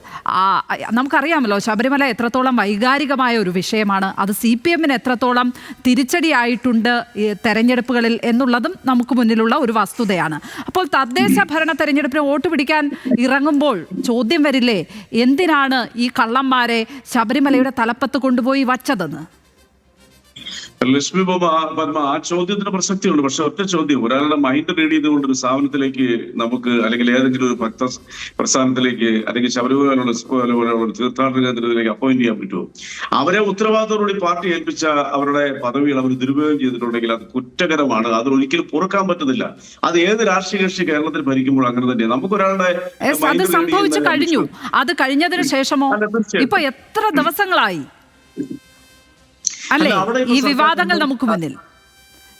നമുക്കറിയാമല്ലോ ശബരിമല എത്രത്തോളം വൈകാരികമായ ഒരു വിഷയമാണ്. അത് CPM-ന് എത്രത്തോളം തിരിച്ചടിയായിട്ടുണ്ട് തെരഞ്ഞെടുപ്പുകളിൽ എന്നുള്ളതും നമുക്ക് മുന്നിലുള്ള ഒരു വസ്തുതയാണ്. അപ്പോൾ തദ്ദേശ ഭരണ തെരഞ്ഞെടുപ്പിന് വോട്ട് പിടിക്കാൻ ഇറങ്ങുമ്പോൾ ചോദ്യം വരില്ലേ, എന്തിനാണ് ഈ കള്ളന്മാരെ ശബരിമലയുടെ തലപ്പത്ത് കൊണ്ടുപോയി വച്ചതെന്ന്? ലക്ഷ്മി പത്മ, ആ ചോദ്യത്തിന് പ്രസക്തിയുണ്ട്. പക്ഷെ ഒറ്റ ചോദ്യം, ഒരാളുടെ മൈൻഡ് റീഡ് ചെയ്തുകൊണ്ട് ഒരു സ്ഥാപനത്തിലേക്ക് നമുക്ക്, അല്ലെങ്കിൽ ഏതെങ്കിലും ഒരു ഭക്ത പ്രസ്ഥാനത്തിലേക്ക്, അല്ലെങ്കിൽ ശബരിമല ഒരു തീർത്ഥാടന കേന്ദ്രത്തിലേക്ക് അപ്പോയിന്റ് ചെയ്യാൻ പറ്റുമോ? അവരെ ഉത്തരവാദിത്തത്തോടുകൂടി പാർട്ടി ഏൽപ്പിച്ച അവരുടെ പദവികൾ അവർ ദുരുപയോഗം ചെയ്തിട്ടുണ്ടെങ്കിൽ അത് കുറ്റകരമാണ്. അത് ഒരിക്കലും പൊറുക്കാൻ പറ്റുന്നില്ല. അത് ഏത് രാഷ്ട്രീയ കക്ഷി കേരളത്തിൽ ഭരിക്കുമ്പോൾ അങ്ങനെ തന്നെയാണ്. നമുക്കൊരാളുടെ സംഭവിച്ചു കഴിഞ്ഞു. അത് കഴിഞ്ഞതിന് ശേഷമോ ഇപ്പൊ എത്ര ദിവസങ്ങളായി അല്ലേ ഈ വിവാദങ്ങൾ നമുക്ക് മുന്നിൽ?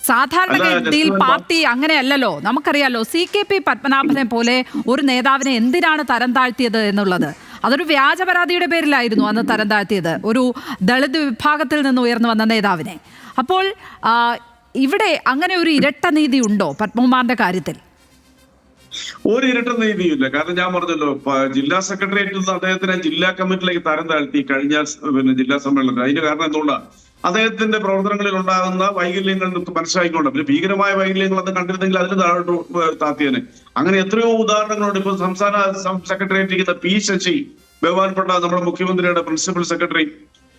സാധാരണഗതിയിൽ പാർട്ടി അങ്ങനെയല്ലല്ലോ. നമുക്കറിയാലോ CKP പത്മനാഭനെ പോലെ ഒരു നേതാവിനെ എന്തിനാണ് തരം താഴ്ത്തിയത് എന്നുള്ളത്. അതൊരു വ്യാജ പരാതിയുടെ പേരിലായിരുന്നു അന്ന് തരം താഴ്ത്തിയത്, ഒരു ദളിത് വിഭാഗത്തിൽ നിന്ന് ഉയർന്നു വന്ന നേതാവിനെ. അപ്പോൾ ഇവിടെ അങ്ങനെ ഒരു ഇരട്ട നീതി ഉണ്ടോ പത്മകുമാറിന്റെ കാര്യത്തിൽ? ഒരു ഇരട്ട നീതിയില്ല. കാരണം ഞാൻ പറഞ്ഞല്ലോ, ജില്ലാ സെക്രട്ടേറിയറ്റിൽ നിന്ന് അദ്ദേഹത്തിനെ ജില്ലാ കമ്മിറ്റിയിലേക്ക് തരം താഴ്ത്തി കഴിഞ്ഞ ജില്ലാ സമ്മേളനത്തിൽ. അതിന്റെ കാരണം എന്തുകൊണ്ടാണ്? അദ്ദേഹത്തിന്റെ പ്രവർത്തനങ്ങളിൽ ഉണ്ടാകുന്ന വൈകല്യങ്ങൾ മനസ്സിലാക്കിക്കൊണ്ട്, പിന്നെ ഭീകരമായ വൈകല്യങ്ങൾ അത് കണ്ടിരുന്നെങ്കിൽ അതിന് താത്തിയേനെ. അങ്ങനെ എത്രയോ ഉദാഹരണങ്ങളുണ്ട്. ഇപ്പൊ സംസ്ഥാന സെക്രട്ടേറിയറ്റ് ഇരിക്കുന്ന പി ശശി, ബഹുമാനപ്പെട്ട നമ്മുടെ മുഖ്യമന്ത്രിയുടെ പ്രിൻസിപ്പൽ സെക്രട്ടറി,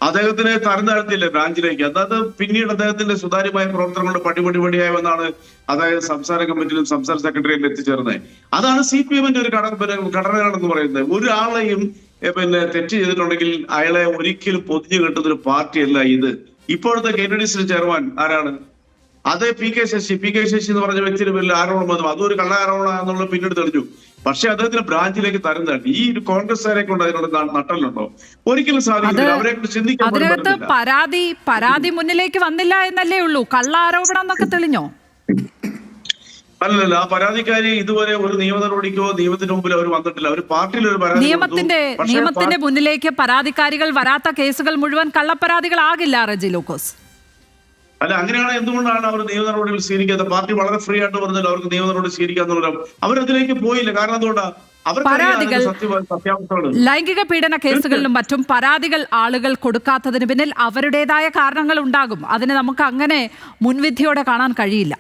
അദ്ദേഹത്തിനെ തരം താഴ്ത്തിയില്ലേ ബ്രാഞ്ചിലേക്ക്. അതായത് പിന്നീട് അദ്ദേഹത്തിന്റെ സുതാര്യമായ പ്രവർത്തനങ്ങളുടെ പടിപടിയായി വന്നാണ് അതായത് സംസ്ഥാന കമ്മിറ്റിയിലും സംസ്ഥാന സെക്രട്ടറിയിലും എത്തിച്ചേർന്നത്. അതാണ് CPM-ന്റെ ഒരു ഘടനകളെന്ന് പറയുന്നത്. ഒരാളെയും പിന്നെ തെറ്റ് ചെയ്തിട്ടുണ്ടെങ്കിൽ അയാളെ ഒരിക്കലും പൊതിഞ്ഞു കെട്ടുന്ന ഒരു പാർട്ടിയല്ല ഇത്. ഇപ്പോഴത്തെ KNDC ചെയർമാൻ ആരാണ്? അതേ പി കെ ശശി എന്ന് പറഞ്ഞ വ്യക്തിയുടെ പേരിൽ ആരോപണം വന്നു. അതൊരു കള്ള ആരോപണം എന്നുള്ളത് പിന്നീട് തെളിഞ്ഞു. പക്ഷെ അദ്ദേഹത്തിന് ബ്രാഞ്ചിലേക്ക് തരം താഴ്ത്തി. ഈ ഒരു കോൺഗ്രസ്സുകാരെ കൊണ്ട് അതിനോട് നട്ടലുണ്ടോ? ഒരിക്കലും സാധിക്കില്ല. അവരെ ചിന്തിക്കാൻ അതിനകത്ത് പരാതി മുന്നിലേക്ക് വന്നില്ല എന്നല്ലേ ഉള്ളൂ. കള്ള ആരോപണം എന്നൊക്കെ തെളിഞ്ഞോ? അല്ലല്ല, ആ പരാതിക്കാരി ഇതുവരെ ഒരു നിയമ നടപടിക്കോ നിയമത്തിന് മുമ്പിൽ അവർ വന്നിട്ടില്ല. അവർ പാർട്ടിയിൽ ഒരു പരാതി നിയമത്തിന്റെ മുന്നിലേക്ക് പരാതിക്കാരികൾ വരാത്ത കേസുകൾ മുഴുവൻ കള്ളപ്പരാതികളാകില്ല റെജി ലൂക്കോസ്. അല്ല, അങ്ങനെയാണ്. എന്തുകൊണ്ടാണ് അവർ നിയമ നടപടികൾ സ്വീകരിക്കാത്തത്? പാർട്ടി വളരെ ഫ്രീ ആയിട്ട് പറഞ്ഞല്ലോ അവർക്ക് നിയമ നടപടി സ്വീകരിക്കാന്നുള്ള. അവരതിലേക്ക് പോയില്ല. കാരണം എന്തുകൊണ്ടാണ്? പരാതികൾ ലൈംഗിക പീഡന കേസുകളിലും മറ്റും പരാതികൾ ആളുകൾ കൊടുക്കാത്തതിന് പിന്നിൽ അവരുടേതായ കാരണങ്ങൾ ഉണ്ടാകും. അതിനെ നമുക്ക് അങ്ങനെ മുൻവിധിയോടെ കാണാൻ കഴിയില്ല.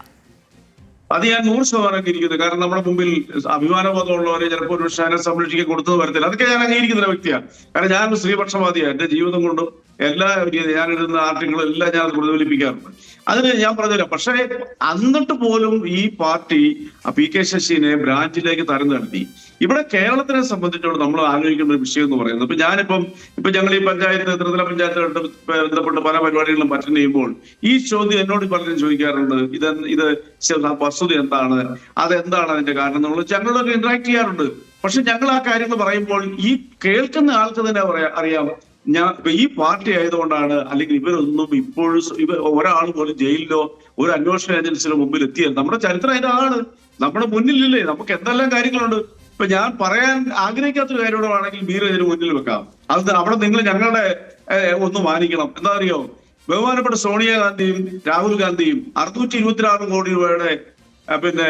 അത് ഞാൻ 100% ഇരിക്കുന്നത്. കാരണം നമ്മുടെ മുമ്പിൽ അഭിമാനബോധമുള്ളവരെ ചിലപ്പോൾ ഒരു ഷാനെ സംരക്ഷിക്കാൻ കൊടുത്തത് വരത്തില്ല. അതൊക്കെ ഞാൻ അംഗീകരിക്കുന്ന വ്യക്തിയാണ്. കാരണം ഞാനൊരു സ്ത്രീപക്ഷവാദിയാണ്. എന്റെ ജീവിതം കൊണ്ടും എല്ലാ ഞാനിടുന്ന ആർട്ടിക്കിളും എല്ലാം ഞാൻ പ്രതിഫലിപ്പിക്കാറുണ്ട്. അതിന് ഞാൻ പറഞ്ഞില്ല. പക്ഷേ എന്നിട്ട് പോലും ഈ പാർട്ടി PK ശശിനെ ബ്രാഞ്ചിലേക്ക് തരം നടത്തി. ഇവിടെ കേരളത്തിനെ സംബന്ധിച്ചോളം നമ്മൾ ആലോചിക്കേണ്ട ഒരു വിഷയം എന്ന് പറയുന്നത്, ഇപ്പൊ ഞങ്ങൾ ഈ പഞ്ചായത്ത് ത്രിതല പഞ്ചായത്തുമായിട്ട് ബന്ധപ്പെട്ട് പല പരിപാടികളും അറ്റൻഡ് ചെയ്യുമ്പോൾ ഈ ചോദ്യം എന്നോട് പലരും ചോദിക്കാറുണ്ട്. ഇത് വസ്തുത എന്താണ്, അതെന്താണ് അതിന്റെ കാരണം എന്നുള്ളത് ഞങ്ങളൊക്കെ ഇന്ററാക്ട് ചെയ്യാറുണ്ട്. പക്ഷെ ഞങ്ങൾ ആ കാര്യങ്ങൾ പറയുമ്പോൾ ഈ കേൾക്കുന്ന ആൾക്ക് തന്നെ അറിയാം ഈ പാർട്ടി ആയതുകൊണ്ടാണ്, അല്ലെങ്കിൽ ഇവരൊന്നും ഇപ്പോഴും ഒരാൾ പോലും ജയിലിലോ ഒരു അന്വേഷണ ഏജൻസിയുടെ മുമ്പിൽ എത്തിയാൽ നമ്മുടെ ചരിത്രം അതിന്റെ ആണ് നമ്മുടെ മുന്നിലില്ലേ. നമുക്ക് എന്തെല്ലാം കാര്യങ്ങളുണ്ട്. ഇപ്പൊ ഞാൻ പറയാൻ ആഗ്രഹിക്കാത്തൊരു കാര്യമാണെങ്കിൽ ബീരജിന് മുന്നിൽ വെക്കാം. അത് അവിടെ നിങ്ങൾ ഞങ്ങളുടെ ഒന്ന് മാനിക്കണം. എന്താ അറിയോ? ബഹുമാനപ്പെട്ട സോണിയാഗാന്ധിയും രാഹുൽ ഗാന്ധിയും 626 കോടി രൂപയുടെ പിന്നെ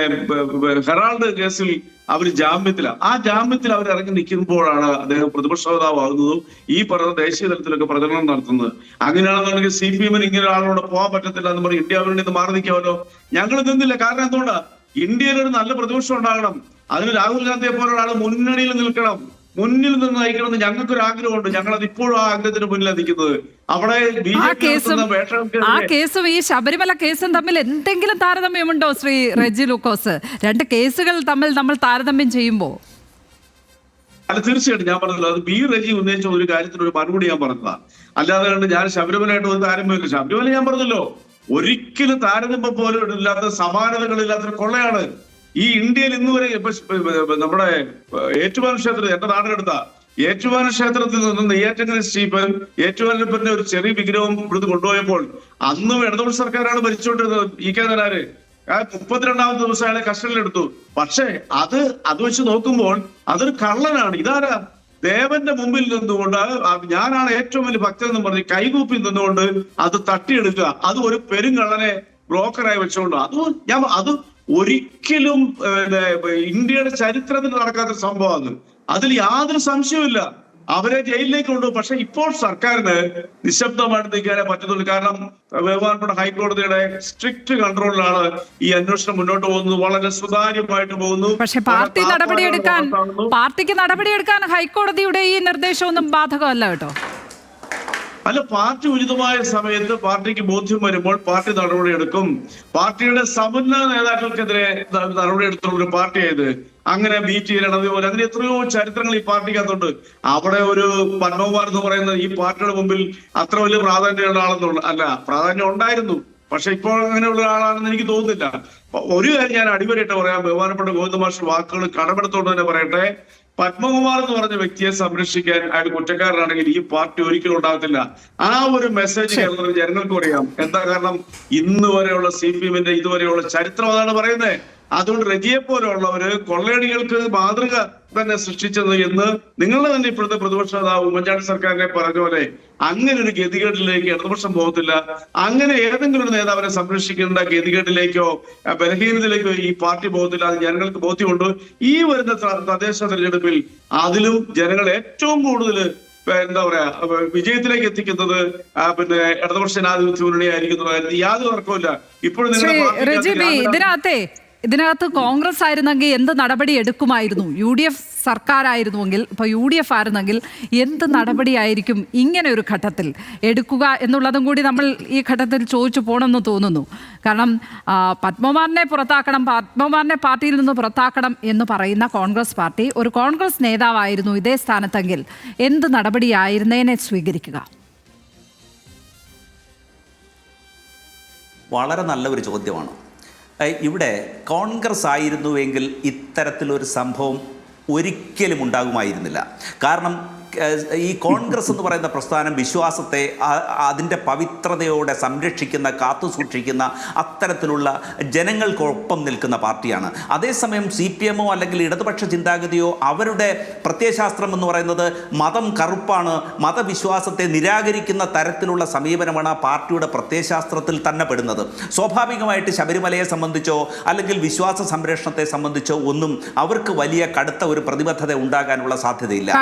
ഹെറാൾഡ് കേസിൽ അവർ ജാമ്യത്തിലാണ്. ആ ജാമ്യത്തിൽ അവർ ഇറങ്ങി നിൽക്കുമ്പോഴാണ് അദ്ദേഹം പ്രതിപക്ഷ നേതാവാകുന്നതും ഈ പറഞ്ഞ ദേശീയ തലത്തിലൊക്കെ പ്രചരണം നടത്തുന്നത്. അങ്ങനെയാണെന്നുണ്ടെങ്കിൽ CPM-ന് ഇങ്ങനെ ആളോട് പോകാൻ പറ്റത്തില്ല എന്ന് പറഞ്ഞ് ഇന്ത്യ മുന്നണി മാറി നിൽക്കാമല്ലോ. ഞങ്ങൾ നിന്നില്ല. കാരണം എന്തുകൊണ്ടാ? ഇന്ത്യയിൽ ഒരു നല്ല പ്രതിപക്ഷം ഉണ്ടാകണം. അതിന് രാഹുൽ ഗാന്ധിയെ പോലുള്ള ആൾ മുന്നണിയിൽ നിൽക്കണം, മുന്നിൽ നിന്ന് നയിക്കണം എന്ന് ഞങ്ങൾക്കൊരു ആഗ്രഹമുണ്ട്. ഞങ്ങളത് ഇപ്പോഴും ആ ആഗ്രഹത്തിന് മുന്നിലാണ് നിൽക്കുന്നത്. അവിടെ ആ കേസും ഈ ശബരിമല കേസും തമ്മിൽ എന്തെങ്കിലും താരതമ്യമുണ്ടോ ശ്രീ റെജി ലൂക്കോസ്? രണ്ട് കേസുകൾ തമ്മിൽ നമ്മൾ താരതമ്യം ചെയ്യുമ്പോ? അല്ല, തീർച്ചയായിട്ടും ഞാൻ പറഞ്ഞല്ലോ, അത് റെജി ഉന്നയിച്ച ഒരു കാര്യത്തിന് ഒരു മറുപടി ഞാൻ പറഞ്ഞതാ. അല്ലാതെ കണ്ട് ഞാൻ ശബരിമലയായിട്ട് ഒരു താരതമ്യമില്ല. ശബരിമല ഞാൻ പറഞ്ഞല്ലോ ഒരിക്കലും താരതമ്യം പോലും ഇല്ലാത്ത സമാനതകളില്ലാത്തൊരു കൊള്ളയാണ് ഈ ഇന്ത്യയിൽ ഇന്ന് വരെ. നമ്മുടെ ഏറ്റുമാനൂർ ക്ഷേത്രത്തിൽ, എന്റെ നാടിനെടുത്ത ഏറ്റുമാനൂർ ക്ഷേത്രത്തിൽ നിന്ന് നെയ്യാറ്റിൻകര സ്റ്റീഫൻ ഏറ്റുമാനൂരിന്റെ ഒരു ചെറിയ വിഗ്രഹം ഇവിടുന്ന് കൊണ്ടുപോയപ്പോൾ അന്നും ഇടതുപക്ഷ സർക്കാരാണ് ഭരിച്ചുകൊണ്ടിരുന്നത്. EK നായനാര് 32ാമത്തെ ദിവസം അയാളെ കസ്റ്റഡിയിലെടുത്തു. പക്ഷേ അത് വെച്ച് നോക്കുമ്പോൾ അതൊരു കള്ളനാണ്. ഇതാരാ? ദേവന്റെ മുമ്പിൽ നിന്നുകൊണ്ട് ഞാനാണ് ഏറ്റവും വലിയ ഭക്തൻ എന്ന് പറഞ്ഞ് കൈകൂപ്പി നിന്നുകൊണ്ട് അത് തട്ടിയെടുക്കുക. അത് ഒരു പെരുങ്കള്ളനെ ബ്രോക്കറായി വെച്ചുകൊണ്ട് അത് ഒരിക്കലും ഇന്ത്യയുടെ ചരിത്രത്തിൽ നടക്കാത്ത സംഭവമാണ്. അതിൽ യാതൊരു സംശയവുമില്ല. അവരെ ജയിലിലേക്ക് കൊണ്ടുപോകും. പക്ഷെ ഇപ്പോൾ സർക്കാരിന് നിശബ്ദമായിട്ട് നിൽക്കാനേ പറ്റുന്നുള്ളൂ. കാരണം ബഹുമാനപ്പെട്ട ഹൈക്കോടതിയുടെ സ്ട്രിക്റ്റ് കൺട്രോളിലാണ് ഈ അന്വേഷണം മുന്നോട്ട് പോകുന്നത്. വളരെ സുതാര്യമായിട്ട് പോകുന്നു. പക്ഷെ പാർട്ടിക്ക് നടപടിയെടുക്കാൻ ഹൈക്കോടതിയുടെ ഈ നിർദ്ദേശമൊന്നും ബാധകമല്ല കേട്ടോ. അല്ല, പാർട്ടി ഉചിതമായ സമയത്ത് പാർട്ടിക്ക് ബോധ്യം വരുമ്പോൾ പാർട്ടി നടപടിയെടുക്കും. പാർട്ടിയുടെ സമുന്നത നേതാക്കൾക്കെതിരെ നടപടിയെടുത്തുള്ള ഒരു പാർട്ടിയായത്. അങ്ങനെ BT രണതി പോലെ അങ്ങനെ എത്രയോ ചരിത്രങ്ങൾ ഈ പാർട്ടിക്കകത്തുണ്ട്. അവിടെ ഒരു പത്മകുമാർ എന്ന് പറയുന്നത് ഈ പാർട്ടിയുടെ മുമ്പിൽ അത്ര വലിയ പ്രാധാന്യമുള്ള ആളെന്നുള്ള അല്ല, പ്രാധാന്യം ഉണ്ടായിരുന്നു. പക്ഷെ ഇപ്പോൾ അങ്ങനെയുള്ള ആളാണെന്ന് എനിക്ക് തോന്നുന്നില്ല. ഒരു കാര്യം ഞാൻ അടിവരായിട്ട് പറയാം. ബഹുമാനപ്പെട്ട ഗോവിന്ദ മാസ്റ്റർ വാക്കുകൾ കടമെടുത്തോണ്ട് തന്നെ പറയട്ടെ. പത്മകുമാർ എന്ന് പറഞ്ഞ വ്യക്തിയെ സംരക്ഷിക്കാൻ അയാൾ കുറ്റക്കാരനാണെങ്കിൽ ഈ പാർട്ടി ഒരിക്കലും ഉണ്ടാകത്തില്ല. ആ ഒരു മെസ്സേജ് ജനങ്ങൾക്കും അറിയാം. എന്താ കാരണം? ഇന്ന് വരെയുള്ള CPM-ന്റെ ഇതുവരെയുള്ള ചരിത്രം അതാണ് പറയുന്നത്. അതുകൊണ്ട് റെജിയെ പോലെയുള്ളവര് കൊള്ളയടികൾക്ക് മാതൃക തന്നെ സൃഷ്ടിച്ചത് എന്ന് നിങ്ങളുടെ തന്നെ ഇപ്പോഴത്തെ പ്രതിപക്ഷ നേതാവ് ഉമ്മൻചാണ്ടി സർക്കാരിനെ പറഞ്ഞ പോലെ അങ്ങനെ ഒരു ഗതികേട്ടിലേക്ക് ഇടതുപക്ഷം പോകത്തില്ല. അങ്ങനെ ഏതെങ്കിലും ഒരു നേതാവിനെ സംരക്ഷിക്കേണ്ട ഗതികേട്ടിലേക്കോ ബലഹീനതയിലേക്കോ ഈ പാർട്ടി പോകത്തില്ല. അത് ജനങ്ങൾക്ക് ബോധ്യമുണ്ട്. ഈ വരുന്ന തദ്ദേശ തെരഞ്ഞെടുപ്പിൽ അതിലും ജനങ്ങൾ ഏറ്റവും കൂടുതൽ എന്താ പറയാ വിജയത്തിലേക്ക് എത്തിക്കുന്നത് പിന്നെ ഇടതുപക്ഷ ജനാധിപത്യ മുന്നണിയായിരിക്കും എന്നുള്ള കാര്യത്തിൽ യാതൊരു തർക്കവുമില്ല. ഇപ്പോഴും ഇതിനകത്ത് കോൺഗ്രസ് ആയിരുന്നെങ്കിൽ എന്ത് നടപടി എടുക്കുമായിരുന്നു? UDF സർക്കാരായിരുന്നുവെങ്കിൽ, ഇപ്പോൾ UDF ആയിരുന്നെങ്കിൽ എന്ത് നടപടിയായിരിക്കും ഇങ്ങനെ ഒരു ഘട്ടത്തിൽ എടുക്കുക എന്നുള്ളതും കൂടി നമ്മൾ ഈ ഘട്ടത്തിൽ ചോദിച്ചു പോകണമെന്ന് തോന്നുന്നു. കാരണം പത്മകുമാറിനെ പാർട്ടിയിൽ നിന്ന് പുറത്താക്കണം എന്ന് പറയുന്ന കോൺഗ്രസ് പാർട്ടി, ഒരു കോൺഗ്രസ് നേതാവായിരുന്നു ഇതേ സ്ഥാനത്തെങ്കിൽ എന്ത് നടപടിയായിരുന്നേനെ സ്വീകരിക്കുക? വളരെ നല്ല ഒരു ചോദ്യമാണ്. ഇവിടെ കോൺഗ്രസ് ആയിരുന്നുവെങ്കിൽ ഇത്തരത്തിലൊരു സംഭവം ഒരിക്കലും ഉണ്ടാകുമായിരുന്നില്ല. കാരണം ഈ കോൺഗ്രസ് എന്ന് പറയുന്ന പ്രസ്ഥാനം വിശ്വാസത്തെ അതിൻ്റെ പവിത്രതയോടെ സംരക്ഷിക്കുന്ന, കാത്തു സൂക്ഷിക്കുന്ന, അത്തരത്തിലുള്ള ജനങ്ങൾക്കൊപ്പം നിൽക്കുന്ന പാർട്ടിയാണ്. അതേസമയം CPM അല്ലെങ്കിൽ ഇടതുപക്ഷ ചിന്താഗതിയോ അവരുടെ പ്രത്യയശാസ്ത്രം എന്ന് പറയുന്നത് മതം കറുപ്പാണ്, മതവിശ്വാസത്തെ നിരാകരിക്കുന്ന തരത്തിലുള്ള സമീപനമാണ് ആ പാർട്ടിയുടെ പ്രത്യയശാസ്ത്രത്തിൽ തന്നെ പെടുന്നത്. സ്വാഭാവികമായിട്ട് ശബരിമലയെ സംബന്ധിച്ചോ അല്ലെങ്കിൽ വിശ്വാസ സംരക്ഷണത്തെ സംബന്ധിച്ചോ ഒന്നും അവർക്ക് വലിയ കടുത്ത ഒരു പ്രതിബദ്ധത ഉണ്ടാകാനുള്ള സാധ്യതയില്ല.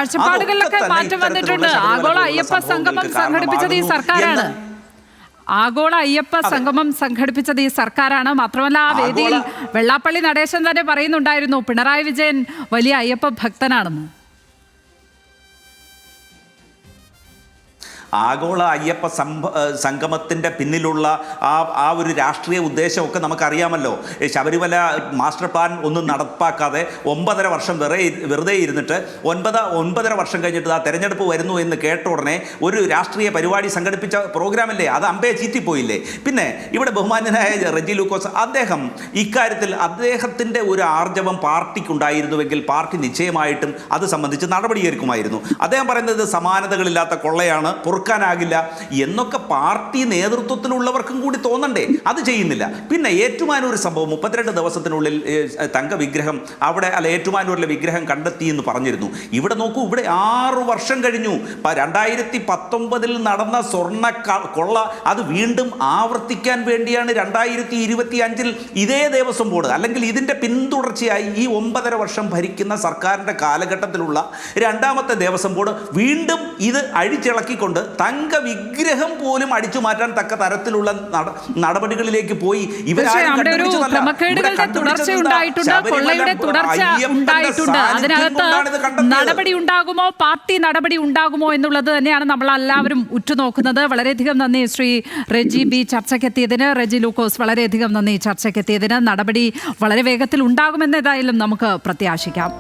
മാറ്റം വന്നിട്ടുണ്ട്. ആഗോള അയ്യപ്പ സംഗമം സംഘടിപ്പിച്ചത് ഈ സർക്കാരാണ്. ആഗോള അയ്യപ്പ സംഗമം സംഘടിപ്പിച്ചത് ഈ സർക്കാരാണ്. മാത്രമല്ല ആ വേദിയിൽ വെള്ളാപ്പള്ളി നടേശൻ തന്നെ പറയുന്നുണ്ടായിരുന്നു പിണറായി വിജയൻ വലിയ അയ്യപ്പ ഭക്തനാണെന്ന്. ആഗോള അയ്യപ്പ സംഗമത്തിൻ്റെ പിന്നിലുള്ള ആ ഒരു രാഷ്ട്രീയ ഉദ്ദേശമൊക്കെ നമുക്കറിയാമല്ലോ. ശബരിമല മാസ്റ്റർ പ്ലാൻ ഒന്നും നടപ്പാക്കാതെ 9.5 വർഷം വെറുതെ ഇരുന്നിട്ട് 9.5 വർഷം കഴിഞ്ഞിട്ട് ആ തെരഞ്ഞെടുപ്പ് വരുന്നു എന്ന് കേട്ട ഉടനെ ഒരു രാഷ്ട്രീയ പരിപാടി സംഘടിപ്പിച്ച പ്രോഗ്രാമല്ലേ അത്? അമ്പേ ചീറ്റിപ്പോയില്ലേ? പിന്നെ ഇവിടെ ബഹുമാന്യനായ റെജി ലൂക്കോസ് അദ്ദേഹം ഇക്കാര്യത്തിൽ അദ്ദേഹത്തിൻ്റെ ഒരു ആർജവം പാർട്ടിക്കുണ്ടായിരുന്നുവെങ്കിൽ പാർട്ടി നിശ്ചയമായിട്ടും അത് സംബന്ധിച്ച് നടപടിയെടുക്കുമായിരുന്നു. അദ്ദേഹം പറയുന്നത് സമാനതകളില്ലാത്ത കൊള്ളയാണ്, ാകില്ല എന്നൊക്കെ പാർട്ടി നേതൃത്വത്തിലുള്ളവർക്കും കൂടി തോന്നണ്ടേ? അത് ചെയ്യുന്നില്ല. പിന്നെ ഏറ്റുമാനൂർ സംഭവം 32 ദിവസത്തിനുള്ളിൽ തങ്ക വിഗ്രഹം അവിടെ ഏറ്റുമാനൂരിലെ വിഗ്രഹം കണ്ടെത്തി എന്ന് പറഞ്ഞിരുന്നു. ഇവിടെ നോക്കൂ, ഇവിടെ 6 വർഷം കഴിഞ്ഞു. 2019 നടന്ന സ്വർണ്ണ കൊള്ള അത് വീണ്ടും ആവർത്തിക്കാൻ വേണ്ടിയാണ് 2025 ഇതേ ദേവസ്വം ബോർഡ് അല്ലെങ്കിൽ ഇതിൻ്റെ പിന്തുടർച്ചയായി ഈ 9.5 വർഷം ഭരിക്കുന്ന സർക്കാരിൻ്റെ കാലഘട്ടത്തിലുള്ള 2ാമത്തെ ദേവസ്വം ബോർഡ് വീണ്ടും ഇത് അഴിച്ചിളക്കിക്കൊണ്ട് തങ്ക വിഗ്രഹം പോലും അടിച്ചു മാറ്റാൻ തക്ക തരത്തിലുള്ള നടപടികളിലേക്ക് പോയി. നടപടി ഉണ്ടാകുമോ, പാർട്ടി നടപടി ഉണ്ടാകുമോ എന്നുള്ളത് തന്നെയാണ് നമ്മൾ എല്ലാവരും ഉറ്റുനോക്കുന്നത്. വളരെയധികം നന്ദി ശ്രീ റെജി ബി ചർച്ചയ്ക്കെത്തിയതിന്. റെജി ലൂക്കോസ് വളരെയധികം നന്ദി ചർച്ചയ്ക്കെത്തിയതിന്. നടപടി വളരെ വേഗത്തിൽ ഉണ്ടാകുമെന്ന് ഏതായാലും നമുക്ക് പ്രത്യാശിക്കാം.